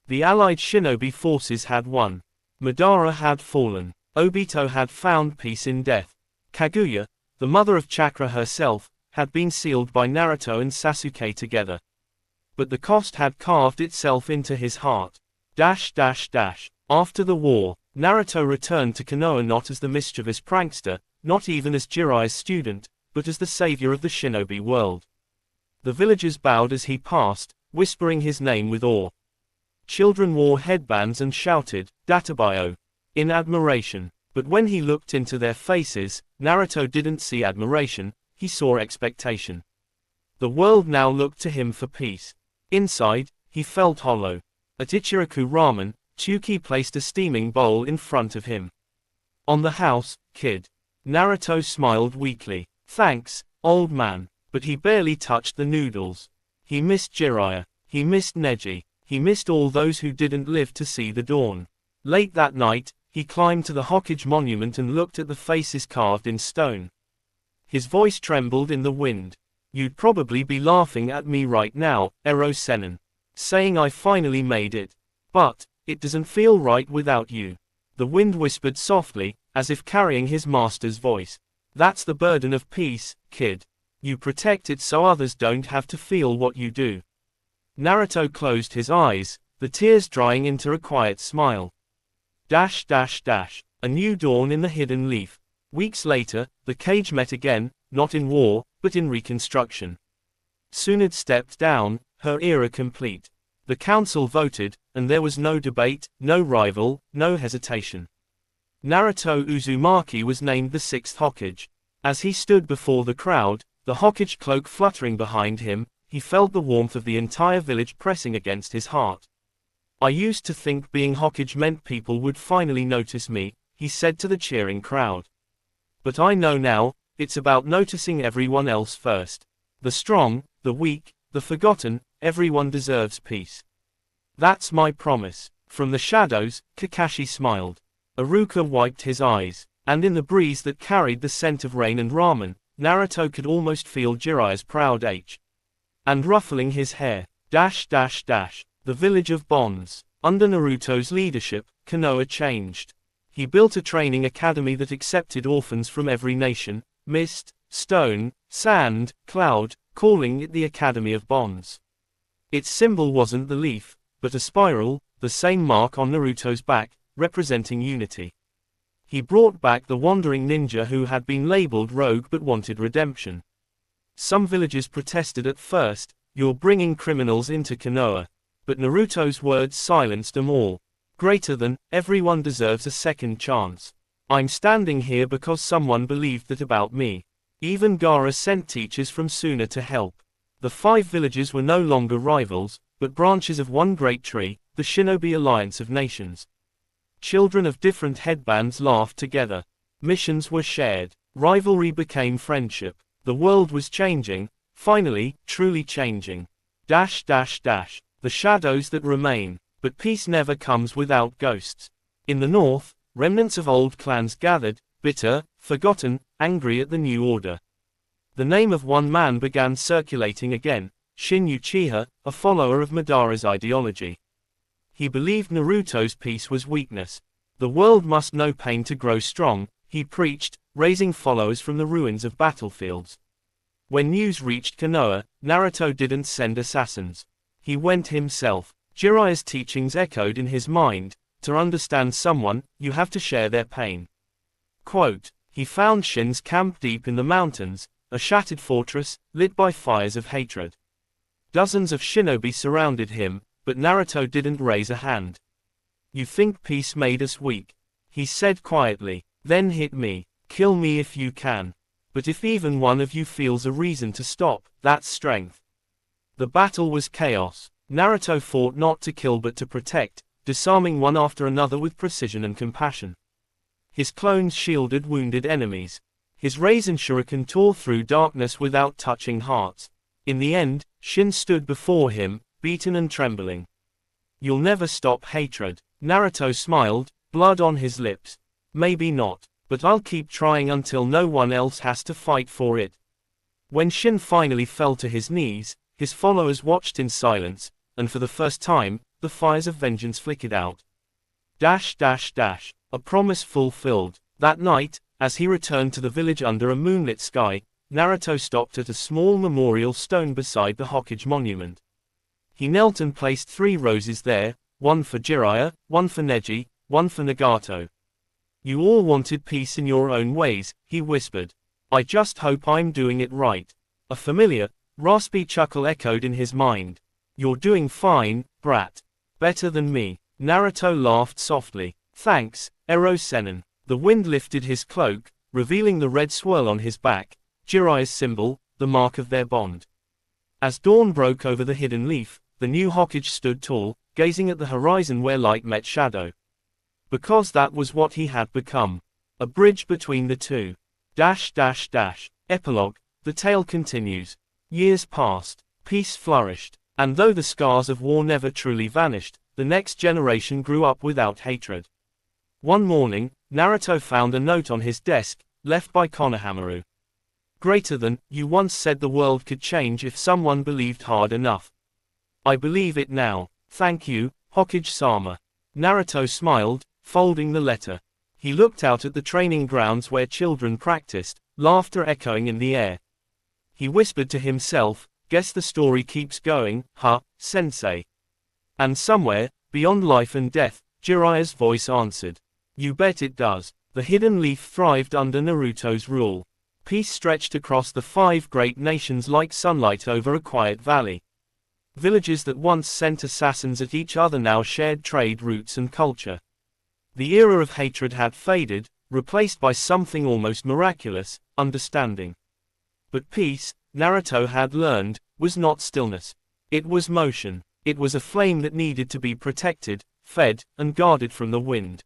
The allied shinobi forces had won. Madara had fallen. Obito had found peace in death. Kaguya, the mother of chakra herself, had been sealed by Naruto and Sasuke together. But the cost had carved itself into his heart. After the war, Naruto returned to Konoha not as the mischievous prankster, not even as Jiraiya's student, but as the savior of the shinobi world. The villagers bowed as he passed, whispering his name with awe. Children wore headbands and shouted, "Databayo!" in admiration. But when he looked into their faces, Naruto didn't see admiration, he saw expectation. The world now looked to him for peace. Inside, he felt hollow. At Ichiraku Ramen, Tsuki placed a steaming bowl in front of him. On the house, kid. Naruto smiled weakly. Thanks, old man. But he barely touched the noodles. He missed Jiraiya. He missed Neji. He missed all those who didn't live to see the dawn. Late that night, he climbed to the Hokage monument and looked at the faces carved in stone. His voice trembled in the wind. You'd probably be laughing at me right now, Ero Sennin. Saying I finally made it. But, it doesn't feel right without you. The wind whispered softly, as if carrying his master's voice. That's the burden of peace, kid. You protect it so others don't have to feel what you do. Naruto closed his eyes, the tears drying into a quiet smile. A new dawn in the hidden leaf. Weeks later, the cage met again, not in war, but in reconstruction. Tsunade stepped down, her era complete. The council voted, and there was no debate, no rival, no hesitation. Naruto Uzumaki was named the sixth Hokage. As he stood before the crowd, the Hokage cloak fluttering behind him, he felt the warmth of the entire village pressing against his heart. I used to think being Hokage meant people would finally notice me, he said to the cheering crowd. But I know now, it's about noticing everyone else first. The strong, the weak, the forgotten, everyone deserves peace. That's my promise. From the shadows, Kakashi smiled. Iruka wiped his eyes, and in the breeze that carried the scent of rain and ramen, Naruto could almost feel Jiraiya's proud H. And ruffling his hair. The village of Bonds. Under Naruto's leadership, Konoha changed. He built a training academy that accepted orphans from every nation, mist, stone, sand, cloud, calling it the Academy of Bonds. Its symbol wasn't the leaf, but a spiral, the same mark on Naruto's back, representing unity. He brought back the wandering ninja who had been labeled rogue but wanted redemption. Some villagers protested at first, "You're bringing criminals into Konoha." But Naruto's words silenced them all. Greater than, everyone deserves a second chance. I'm standing here because someone believed that about me. Even Gaara sent teachers from Suna to help. The 5 villages were no longer rivals, but branches of one great tree, the Shinobi Alliance of Nations. Children of different headbands laughed together. Missions were shared. Rivalry became friendship. The world was changing, finally, truly changing. The shadows that remain. But peace never comes without ghosts. In the north, remnants of old clans gathered, bitter, forgotten, angry at the new order. The name of one man began circulating again, Shin Uchiha, a follower of Madara's ideology. He believed Naruto's peace was weakness. The world must know pain to grow strong, he preached, raising followers from the ruins of battlefields. When news reached Konoha, Naruto didn't send assassins. He went himself. Jiraiya's teachings echoed in his mind, to understand someone, you have to share their pain. Quote, he found Shin's camp deep in the mountains, a shattered fortress, lit by fires of hatred. Dozens of shinobi surrounded him, but Naruto didn't raise a hand. You think peace made us weak? He said quietly, then hit me, kill me if you can. But if even one of you feels a reason to stop, that's strength. The battle was chaos. Naruto fought not to kill but to protect, disarming one after another with precision and compassion. His clones shielded wounded enemies. His Raisen Shuriken tore through darkness without touching hearts. In the end, Shin stood before him, beaten and trembling. You'll never stop hatred. Naruto smiled, blood on his lips. Maybe not, but I'll keep trying until no one else has to fight for it. When Shin finally fell to his knees, his followers watched in silence, and for the first time, the fires of vengeance flickered out. A promise fulfilled. That night, as he returned to the village under a moonlit sky, Naruto stopped at a small memorial stone beside the Hokage monument. He knelt and placed 3 roses there, one for Jiraiya, one for Neji, one for Nagato. You all wanted peace in your own ways, he whispered. I just hope I'm doing it right. A familiar, raspy chuckle echoed in his mind. You're doing fine, brat. Better than me. Naruto laughed softly. Thanks, Ero Sennin. The wind lifted his cloak, revealing the red swirl on his back, Jiraiya's symbol, the mark of their bond. As dawn broke over the hidden leaf, the new Hokage stood tall, gazing at the horizon where light met shadow. Because that was what he had become. A bridge between the two. Epilogue. The tale continues. Years passed. Peace flourished. And though the scars of war never truly vanished, the next generation grew up without hatred. One morning, Naruto found a note on his desk, left by Konohamaru. Greater than, you once said the world could change if someone believed hard enough. I believe it now. Thank you, Hokage-sama. Naruto smiled, folding the letter. He looked out at the training grounds where children practiced, laughter echoing in the air. He whispered to himself, guess the story keeps going, huh, sensei? And somewhere, beyond life and death, Jiraiya's voice answered. You bet it does. The hidden leaf thrived under Naruto's rule. Peace stretched across the 5 great nations like sunlight over a quiet valley. Villages that once sent assassins at each other now shared trade routes and culture. The era of hatred had faded, replaced by something almost miraculous, understanding. But peace, Naruto had learned, was not stillness. It was motion. It was a flame that needed to be protected, fed, and guarded from the wind.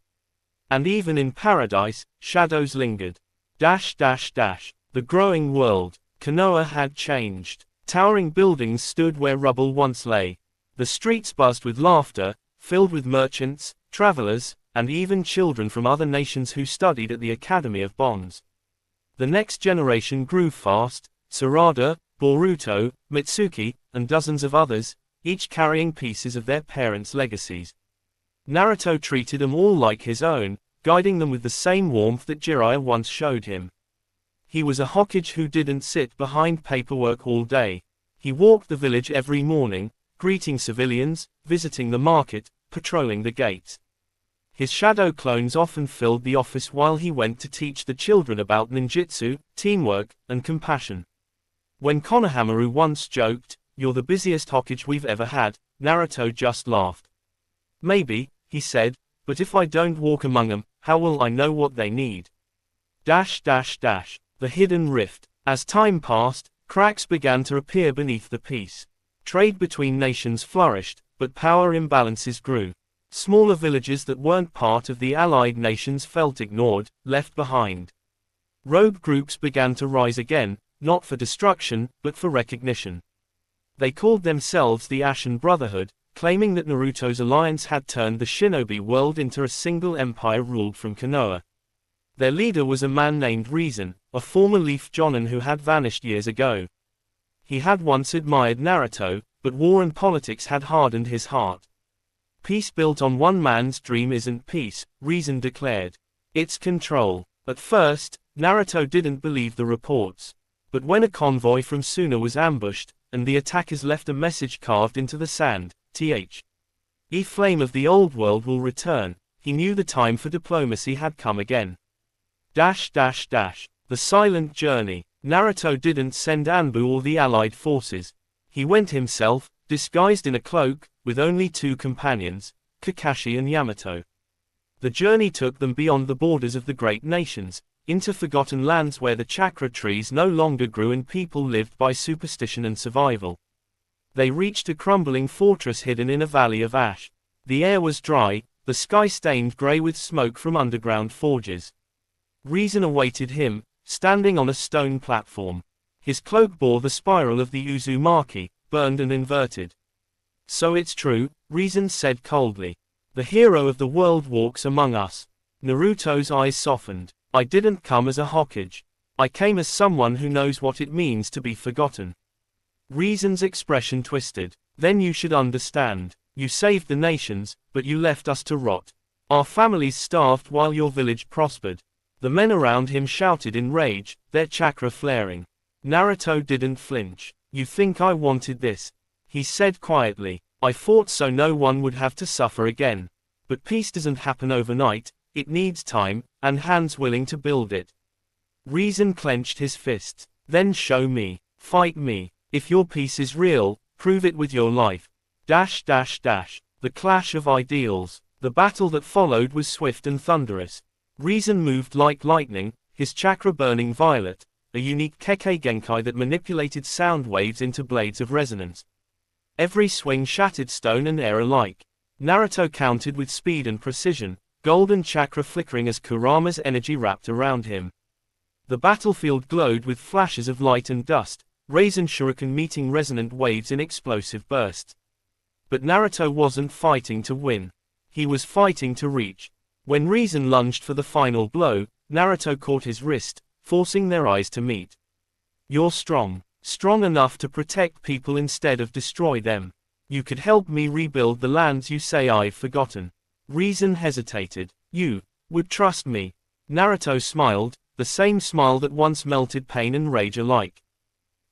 And even in paradise, shadows lingered. The growing world. Konoha had changed. Towering buildings stood where rubble once lay. The streets buzzed with laughter, filled with merchants, travelers, and even children from other nations who studied at the Academy of Bonds. The next generation grew fast: Sarada, Boruto, Mitsuki, and dozens of others, each carrying pieces of their parents' legacies. Naruto treated them all like his own, guiding them with the same warmth that Jiraiya once showed him. He was a Hokage who didn't sit behind paperwork all day. He walked the village every morning, greeting civilians, visiting the market, patrolling the gates. His shadow clones often filled the office while he went to teach the children about ninjutsu, teamwork, and compassion. When Konohamaru once joked, "You're the busiest Hokage we've ever had," Naruto just laughed. "Maybe," he said, "but if I don't walk among them, how will I know what they need?" The hidden rift. As time passed, cracks began to appear beneath the peace. Trade between nations flourished, but power imbalances grew. Smaller villages that weren't part of the allied nations felt ignored, left behind. Rogue groups began to rise again, not for destruction, but for recognition. They called themselves the Ashen Brotherhood, claiming that Naruto's alliance had turned the shinobi world into a single empire ruled from Konoha. Their leader was a man named Reason, a former Leaf Jonin who had vanished years ago. He had once admired Naruto, but war and politics had hardened his heart. "Peace built on one man's dream isn't peace," Reason declared. "It's control." At first, Naruto didn't believe the reports. But when a convoy from Suna was ambushed, and the attackers left a message carved into the sand, "The flame of the old world will return," he knew the time for diplomacy had come again. The silent journey. Naruto didn't send Anbu or the allied forces. He went himself, disguised in a cloak, with only two companions, Kakashi and Yamato. The journey took them beyond the borders of the great nations, into forgotten lands where the chakra trees no longer grew and people lived by superstition and survival. They reached a crumbling fortress hidden in a valley of ash. The air was dry, the sky stained gray with smoke from underground forges. Reason awaited him, standing on a stone platform. His cloak bore the spiral of the Uzumaki, burned and inverted. "So it's true," Reason said coldly. "The hero of the world walks among us." Naruto's eyes softened. "I didn't come as a Hokage. I came as someone who knows what it means to be forgotten." Reason's expression twisted. "Then you should understand. You saved the nations, but you left us to rot. Our families starved while your village prospered." The men around him shouted in rage, their chakra flaring. Naruto didn't flinch. "You think I wanted this?" he said quietly. "I fought so no one would have to suffer again. But peace doesn't happen overnight, it needs time, and hands willing to build it." Reason clenched his fists. "Then show me. Fight me. If your peace is real, prove it with your life." The clash of ideals. The battle that followed was swift and thunderous. Reason moved like lightning, his chakra burning violet, a unique Kekkei Genkai that manipulated sound waves into blades of resonance. Every swing shattered stone and air alike. Naruto countered with speed and precision, golden chakra flickering as Kurama's energy wrapped around him. The battlefield glowed with flashes of light and dust, Raisin Shuriken meeting resonant waves in explosive bursts. But Naruto wasn't fighting to win. He was fighting to reach. When Reason lunged for the final blow, Naruto caught his wrist, forcing their eyes to meet. "You're strong. Strong enough to protect people instead of destroy them. You could help me rebuild the lands you say I've forgotten." Reason hesitated. "You would trust me?" Naruto smiled, the same smile that once melted pain and rage alike.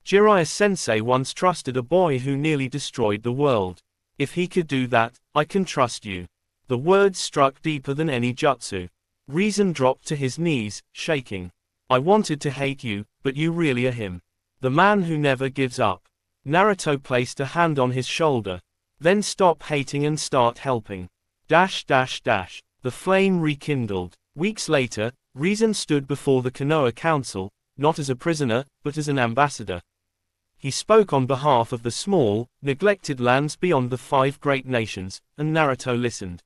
"Jiraiya Sensei once trusted a boy who nearly destroyed the world. If he could do that, I can trust you." The words struck deeper than any jutsu. Reason dropped to his knees, shaking. "I wanted to hate you, but you really are him. The man who never gives up." Naruto placed a hand on his shoulder. "Then stop hating and start helping." The flame rekindled. Weeks later, Reason stood before the Konoha Council, not as a prisoner, but as an ambassador. He spoke on behalf of the small, neglected lands beyond the 5 great nations, and Naruto listened.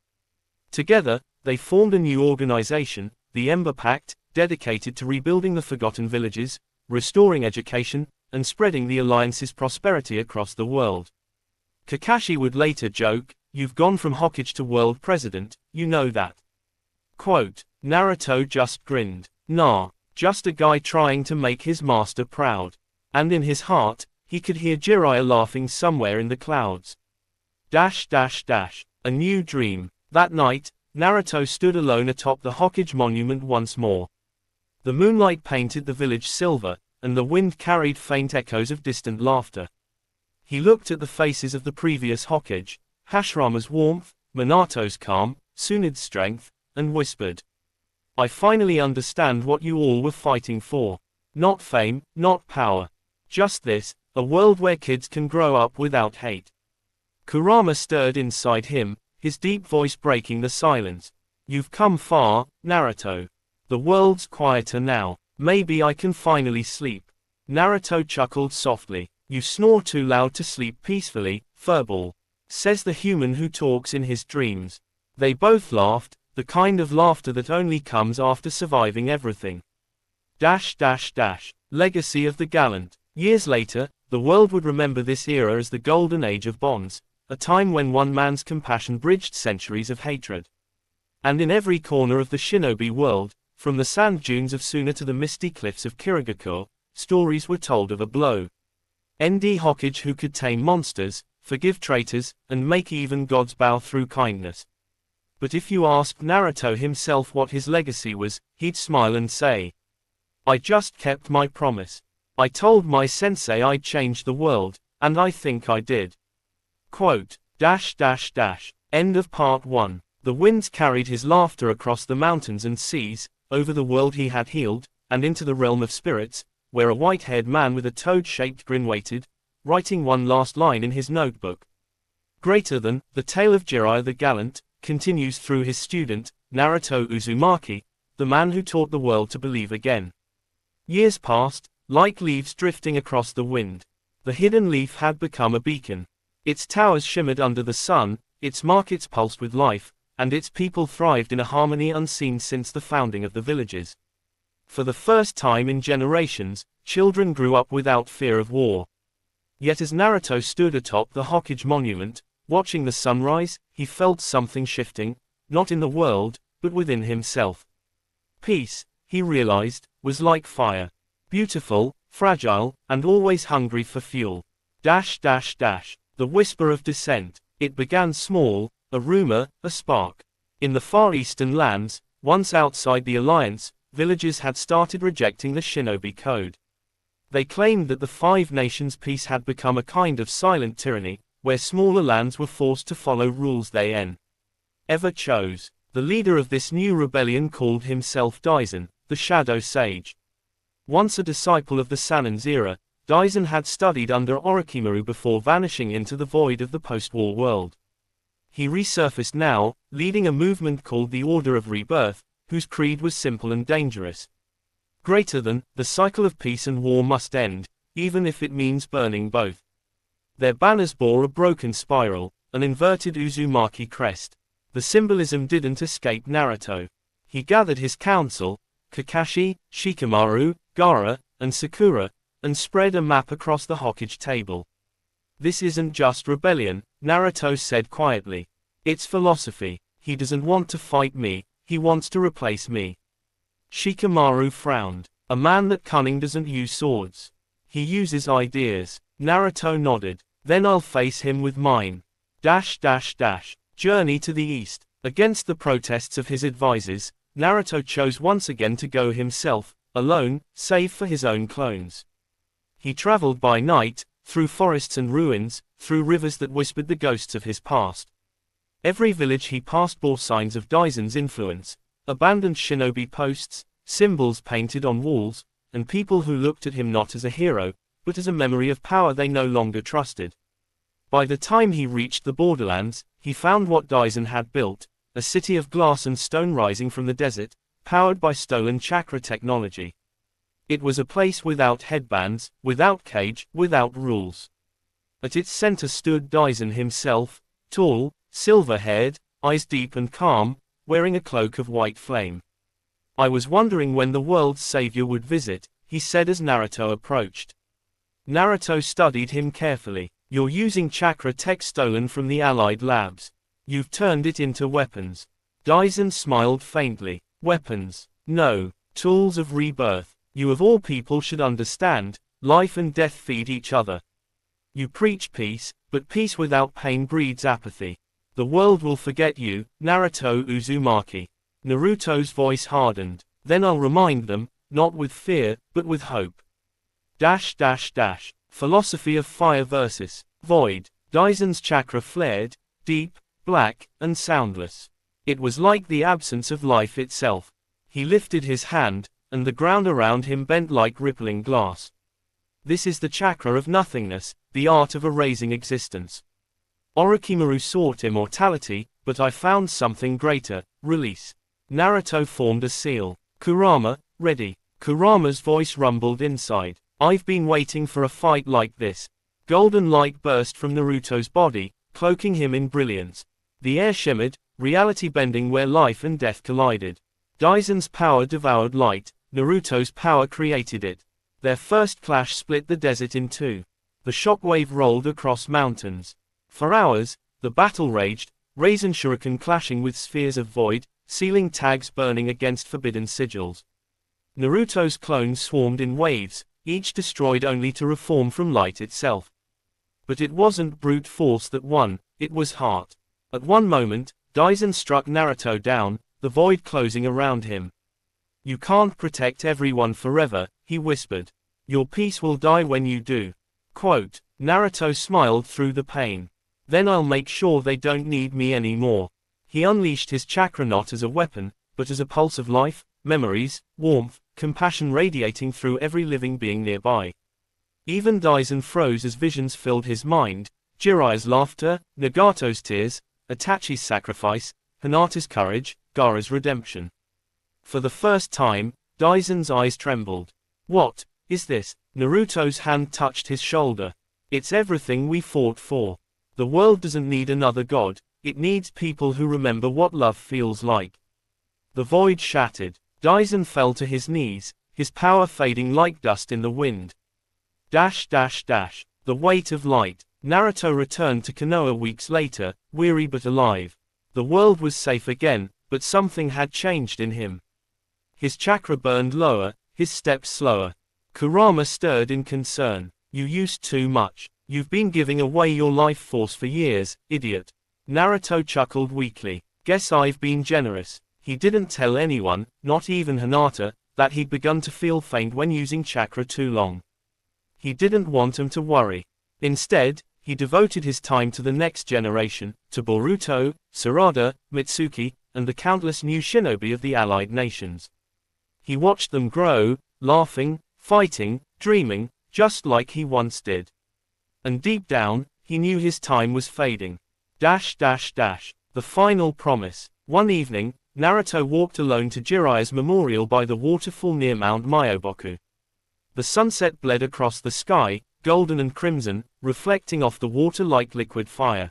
Together, they formed a new organization, the Ember Pact, dedicated to rebuilding the forgotten villages, restoring education, and spreading the Alliance's prosperity across the world. Kakashi would later joke, "You've gone from Hokage to world president, you know that." Quote, Naruto just grinned. Nah, just a guy trying to make his master proud. And in his heart, he could hear Jiraiya laughing somewhere in the clouds. A new dream. That night, Naruto stood alone atop the Hokage monument once more. The moonlight painted the village silver, and the wind carried faint echoes of distant laughter. He looked at the faces of the previous Hokage, Hashirama's warmth, Minato's calm, Tsunade's strength, and whispered, "I finally understand what you all were fighting for. Not fame, not power. Just this, a world where kids can grow up without hate." Kurama stirred inside him, his deep voice breaking the silence. "You've come far, Naruto. The world's quieter now. Maybe I can finally sleep." Naruto chuckled softly. "You snore too loud to sleep peacefully, furball," says the human who talks in his dreams. They both laughed, the kind of laughter that only comes after surviving everything. Legacy of the Gallant. Years later, the world would remember this era as the golden age of bonds, a time when one man's compassion bridged centuries of hatred. And in every corner of the shinobi world, from the sand dunes of Suna to the misty cliffs of Kirigakure, stories were told of a ND Hokage who could tame monsters, forgive traitors, and make even gods bow through kindness. But if you asked Naruto himself what his legacy was, he'd smile and say, "I just kept my promise. I told my sensei I'd change the world, and I think I did." Quote, End of Part 1. The winds carried his laughter across the mountains and seas, over the world he had healed, and into the realm of spirits, where a white-haired man with a toad-shaped grin waited, writing one last line in his notebook. Greater than, the tale of Jiraiya the Gallant, continues through his student, Naruto Uzumaki, the man who taught the world to believe again. Years passed, like leaves drifting across the wind. The hidden leaf had become a beacon. Its towers shimmered under the sun, its markets pulsed with life, and its people thrived in a harmony unseen since the founding of the villages. For the first time in generations, children grew up without fear of war. Yet as Naruto stood atop the Hokage monument, watching the sunrise, he felt something shifting, not in the world, but within himself. Peace, he realized, was like fire. Beautiful, fragile, and always hungry for fuel. The whisper of dissent. It began small, a rumor, a spark. In the far eastern lands, once outside the Alliance, villagers had started rejecting the shinobi code. They claimed that the Five Nations peace had become a kind of silent tyranny, where smaller lands were forced to follow rules they ever chose. The leader of this new rebellion called himself Daisen, the Shadow Sage. Once a disciple of the Sanin's era, Daisen had studied under Orochimaru before vanishing into the void of the post-war world. He resurfaced now, leading a movement called the Order of Rebirth, whose creed was simple and dangerous. Greater than, the cycle of peace and war must end, even if it means burning both. Their banners bore a broken spiral, an inverted Uzumaki crest. The symbolism didn't escape Naruto. He gathered his council, Kakashi, Shikamaru, Gaara, and Sakura, and spread a map across the Hokage table. "This isn't just rebellion," Naruto said quietly. "It's philosophy. He doesn't want to fight me, he wants to replace me." Shikamaru frowned. "A man that cunning doesn't use swords. He uses ideas." Naruto nodded. "Then I'll face him with mine." Journey to the east. Against the protests of his advisors, Naruto chose once again to go himself, alone, save for his own clones. He traveled by night, through forests and ruins, through rivers that whispered the ghosts of his past. Every village he passed bore signs of Daisen's influence, abandoned shinobi posts, symbols painted on walls, and people who looked at him not as a hero, but as a memory of power they no longer trusted. By the time he reached the borderlands, he found what Daisen had built, a city of glass and stone rising from the desert, powered by stolen chakra technology. It was a place without headbands, without cage, without rules. At its center stood Daisen himself, tall, silver-haired, eyes deep and calm, wearing a cloak of white flame. "I was wondering when the world's savior would visit," he said as Naruto approached. Naruto studied him carefully. You're using chakra tech stolen from the Allied labs. You've turned it into weapons. Daisen smiled faintly. Weapons? No. Tools of rebirth. You of all people should understand, life and death feed each other. You preach peace, but peace without pain breeds apathy. The world will forget you, Naruto Uzumaki. Naruto's voice hardened. Then I'll remind them, not with fear, but with hope. Philosophy of Fire versus Void. Daisen's chakra flared, deep, black, and soundless. It was like the absence of life itself. He lifted his hand, and the ground around him bent like rippling glass. This is the chakra of nothingness, the art of erasing existence. Orochimaru sought immortality, but I found something greater, release. Naruto formed a seal. Kurama, ready. Kurama's voice rumbled inside. I've been waiting for a fight like this. Golden light burst from Naruto's body, cloaking him in brilliance. The air shimmered, reality bending where life and death collided. Daisen's power devoured light, Naruto's power created it. Their first clash split the desert in two. The shockwave rolled across mountains. For hours, the battle raged, Raisin Shuriken clashing with spheres of void, sealing tags burning against forbidden sigils. Naruto's clones swarmed in waves, each destroyed only to reform from light itself. But it wasn't brute force that won, it was heart. At one moment, Daisen struck Naruto down, the void closing around him. You can't protect everyone forever, he whispered. Your peace will die when you do. Quote, Naruto smiled through the pain. Then I'll make sure they don't need me anymore. He unleashed his chakra not as a weapon, but as a pulse of life, memories, warmth, compassion radiating through every living being nearby. Even Daisen froze as visions filled his mind, Jiraiya's laughter, Nagato's tears, Itachi's sacrifice, Hinata's courage, Gaara's redemption. For the first time, Daisen's eyes trembled. What is this? Naruto's hand touched his shoulder. It's everything we fought for. The world doesn't need another god, it needs people who remember what love feels like. The void shattered. Daisen fell to his knees, his power fading like dust in the wind. The weight of light. Naruto returned to Konoha weeks later, weary but alive. The world was safe again, but something had changed in him. His chakra burned lower, his steps slower. Kurama stirred in concern. You used too much. You've been giving away your life force for years, idiot. Naruto chuckled weakly. Guess I've been generous. He didn't tell anyone, not even Hinata, that he'd begun to feel faint when using chakra too long. He didn't want him to worry. Instead, he devoted his time to the next generation, to Boruto, Sarada, Mitsuki, and the countless new shinobi of the allied nations. He watched them grow, laughing, fighting, dreaming, just like he once did. And deep down, he knew his time was fading. The final promise. One evening, Naruto walked alone to Jiraiya's memorial by the waterfall near Mount Myoboku. The sunset bled across the sky, golden and crimson, reflecting off the water like liquid fire.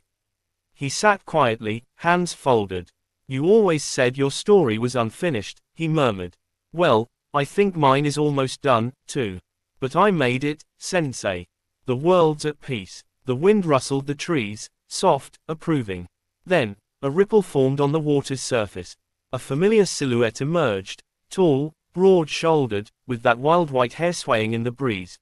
He sat quietly, hands folded. You always said your story was unfinished, he murmured. Well, I think mine is almost done, too. But I made it, sensei. The world's at peace. The wind rustled the trees, soft, approving. Then, a ripple formed on the water's surface. A familiar silhouette emerged, tall, broad-shouldered, with that wild white hair swaying in the breeze.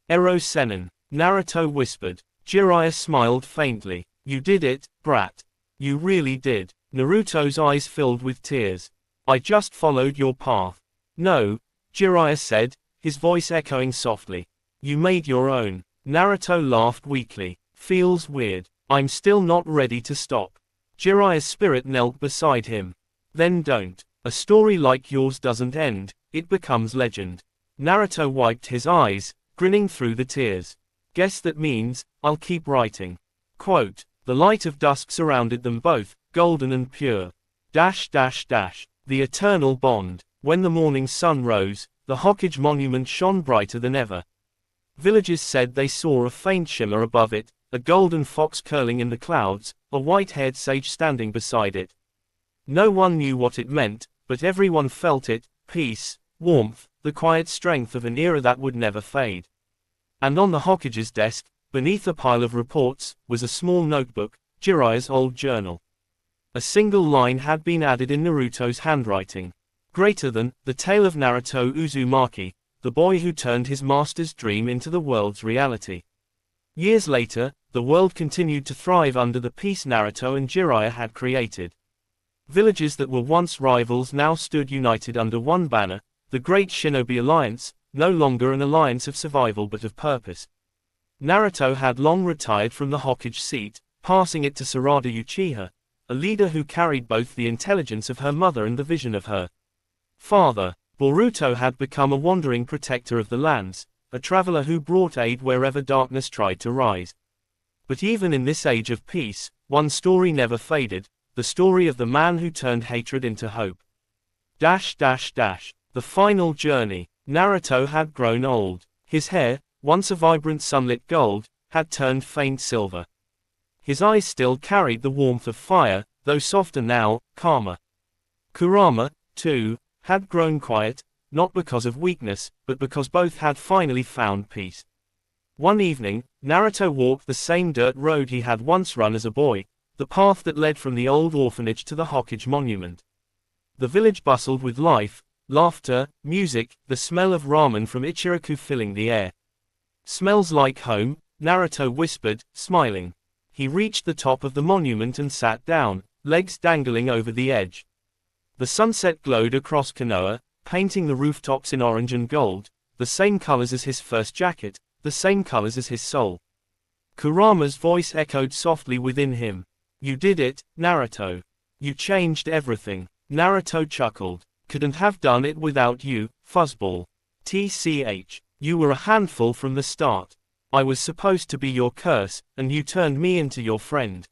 Ero Sennin, Naruto whispered. Jiraiya smiled faintly. You did it, brat. You really did. Naruto's eyes filled with tears. I just followed your path. No, Jiraiya said, his voice echoing softly. You made your own. Naruto laughed weakly. Feels weird. I'm still not ready to stop. Jiraiya's spirit knelt beside him. Then don't. A story like yours doesn't end, it becomes legend. Naruto wiped his eyes, grinning through the tears. Guess that means, I'll keep writing. Quote, the light of dusk surrounded them both, golden and pure. The eternal bond. When the morning sun rose, the Hokage monument shone brighter than ever. Villagers said they saw a faint shimmer above it, a golden fox curling in the clouds, a white-haired sage standing beside it. No one knew what it meant, but everyone felt it, peace, warmth, the quiet strength of an era that would never fade. And on the Hokage's desk, beneath a pile of reports, was a small notebook, Jiraiya's old journal. A single line had been added in Naruto's handwriting. Greater than, the tale of Naruto Uzumaki, the boy who turned his master's dream into the world's reality. Years later, the world continued to thrive under the peace Naruto and Jiraiya had created. Villages that were once rivals now stood united under one banner, the Great Shinobi Alliance, no longer an alliance of survival but of purpose. Naruto had long retired from the Hokage seat, passing it to Sarada Uchiha, a leader who carried both the intelligence of her mother and the vision of her father. Boruto had become a wandering protector of the lands, a traveler who brought aid wherever darkness tried to rise. But even in this age of peace, one story never faded, the story of the man who turned hatred into hope. The final journey. Naruto had grown old. His hair, once a vibrant sunlit gold, had turned faint silver. His eyes still carried the warmth of fire, though softer now, calmer. Kurama, too, had grown quiet, not because of weakness, but because both had finally found peace. One evening, Naruto walked the same dirt road he had once run as a boy, the path that led from the old orphanage to the Hokage monument. The village bustled with life, laughter, music, the smell of ramen from Ichiraku filling the air. "Smells like home," Naruto whispered, smiling. He reached the top of the monument and sat down, legs dangling over the edge. The sunset glowed across Konoha, painting the rooftops in orange and gold, the same colors as his first jacket, the same colors as his soul. Kurama's voice echoed softly within him. "You did it, Naruto. You changed everything." Naruto chuckled. "Couldn't have done it without you, fuzzball. TCH. You were a handful from the start. I was supposed to be your curse, and you turned me into your friend."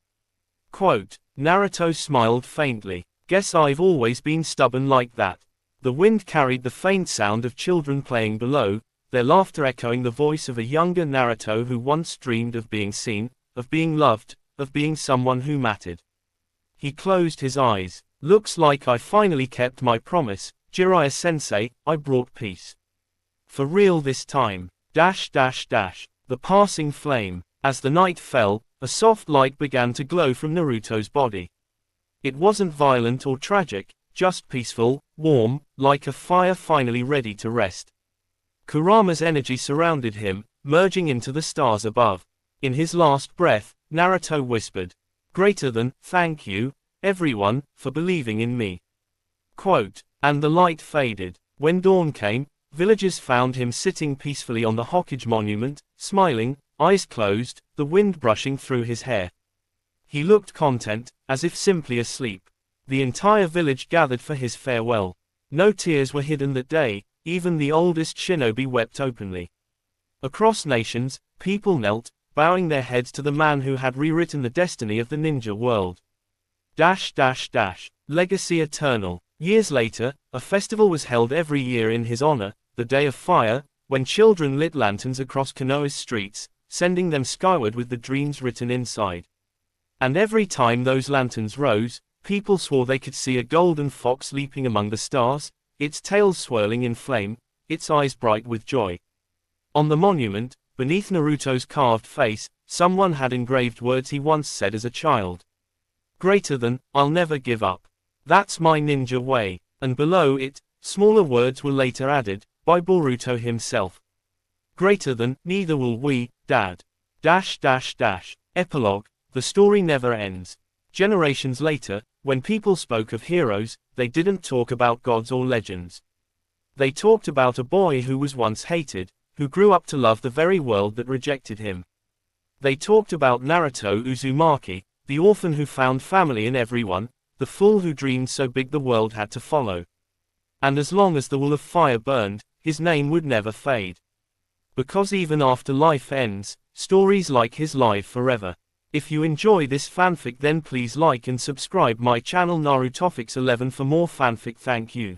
Quote. Naruto smiled faintly. "Guess I've always been stubborn like that." The wind carried the faint sound of children playing below, their laughter echoing the voice of a younger Naruto who once dreamed of being seen, of being loved, of being someone who mattered. He closed his eyes. "Looks like I finally kept my promise, Jiraiya-sensei, I brought peace. For real this time. The passing flame. As the night fell, a soft light began to glow from Naruto's body. It wasn't violent or tragic, just peaceful, warm, like a fire finally ready to rest. Kurama's energy surrounded him, merging into the stars above. In his last breath, Naruto whispered, "Greater than, thank you, everyone, for believing in me." Quote. And the light faded. When dawn came, villagers found him sitting peacefully on the Hokage monument, smiling, eyes closed, the wind brushing through his hair. He looked content, as if simply asleep. The entire village gathered for his farewell. No tears were hidden that day, even the oldest shinobi wept openly. Across nations, people knelt, bowing their heads to the man who had rewritten the destiny of the ninja world. Legacy eternal. Years later, a festival was held every year in his honor, the Day of Fire, when children lit lanterns across Konoha's streets, sending them skyward with the dreams written inside. And every time those lanterns rose, people swore they could see a golden fox leaping among the stars, its tail swirling in flame, its eyes bright with joy. On the monument, beneath Naruto's carved face, someone had engraved words he once said as a child. "Greater than, I'll never give up. That's my ninja way." And below it, smaller words were later added, by Boruto himself. "Greater than, neither will we, Dad." Epilogue. The story never ends. Generations later, when people spoke of heroes, they didn't talk about gods or legends. They talked about a boy who was once hated, who grew up to love the very world that rejected him. They talked about Naruto Uzumaki, the orphan who found family in everyone, the fool who dreamed so big the world had to follow. And as long as the wall of fire burned, his name would never fade. Because even after life ends, stories like his live forever. If you enjoy this fanfic, then please like and subscribe my channel Narutofix 11 for more fanfic. Thank you.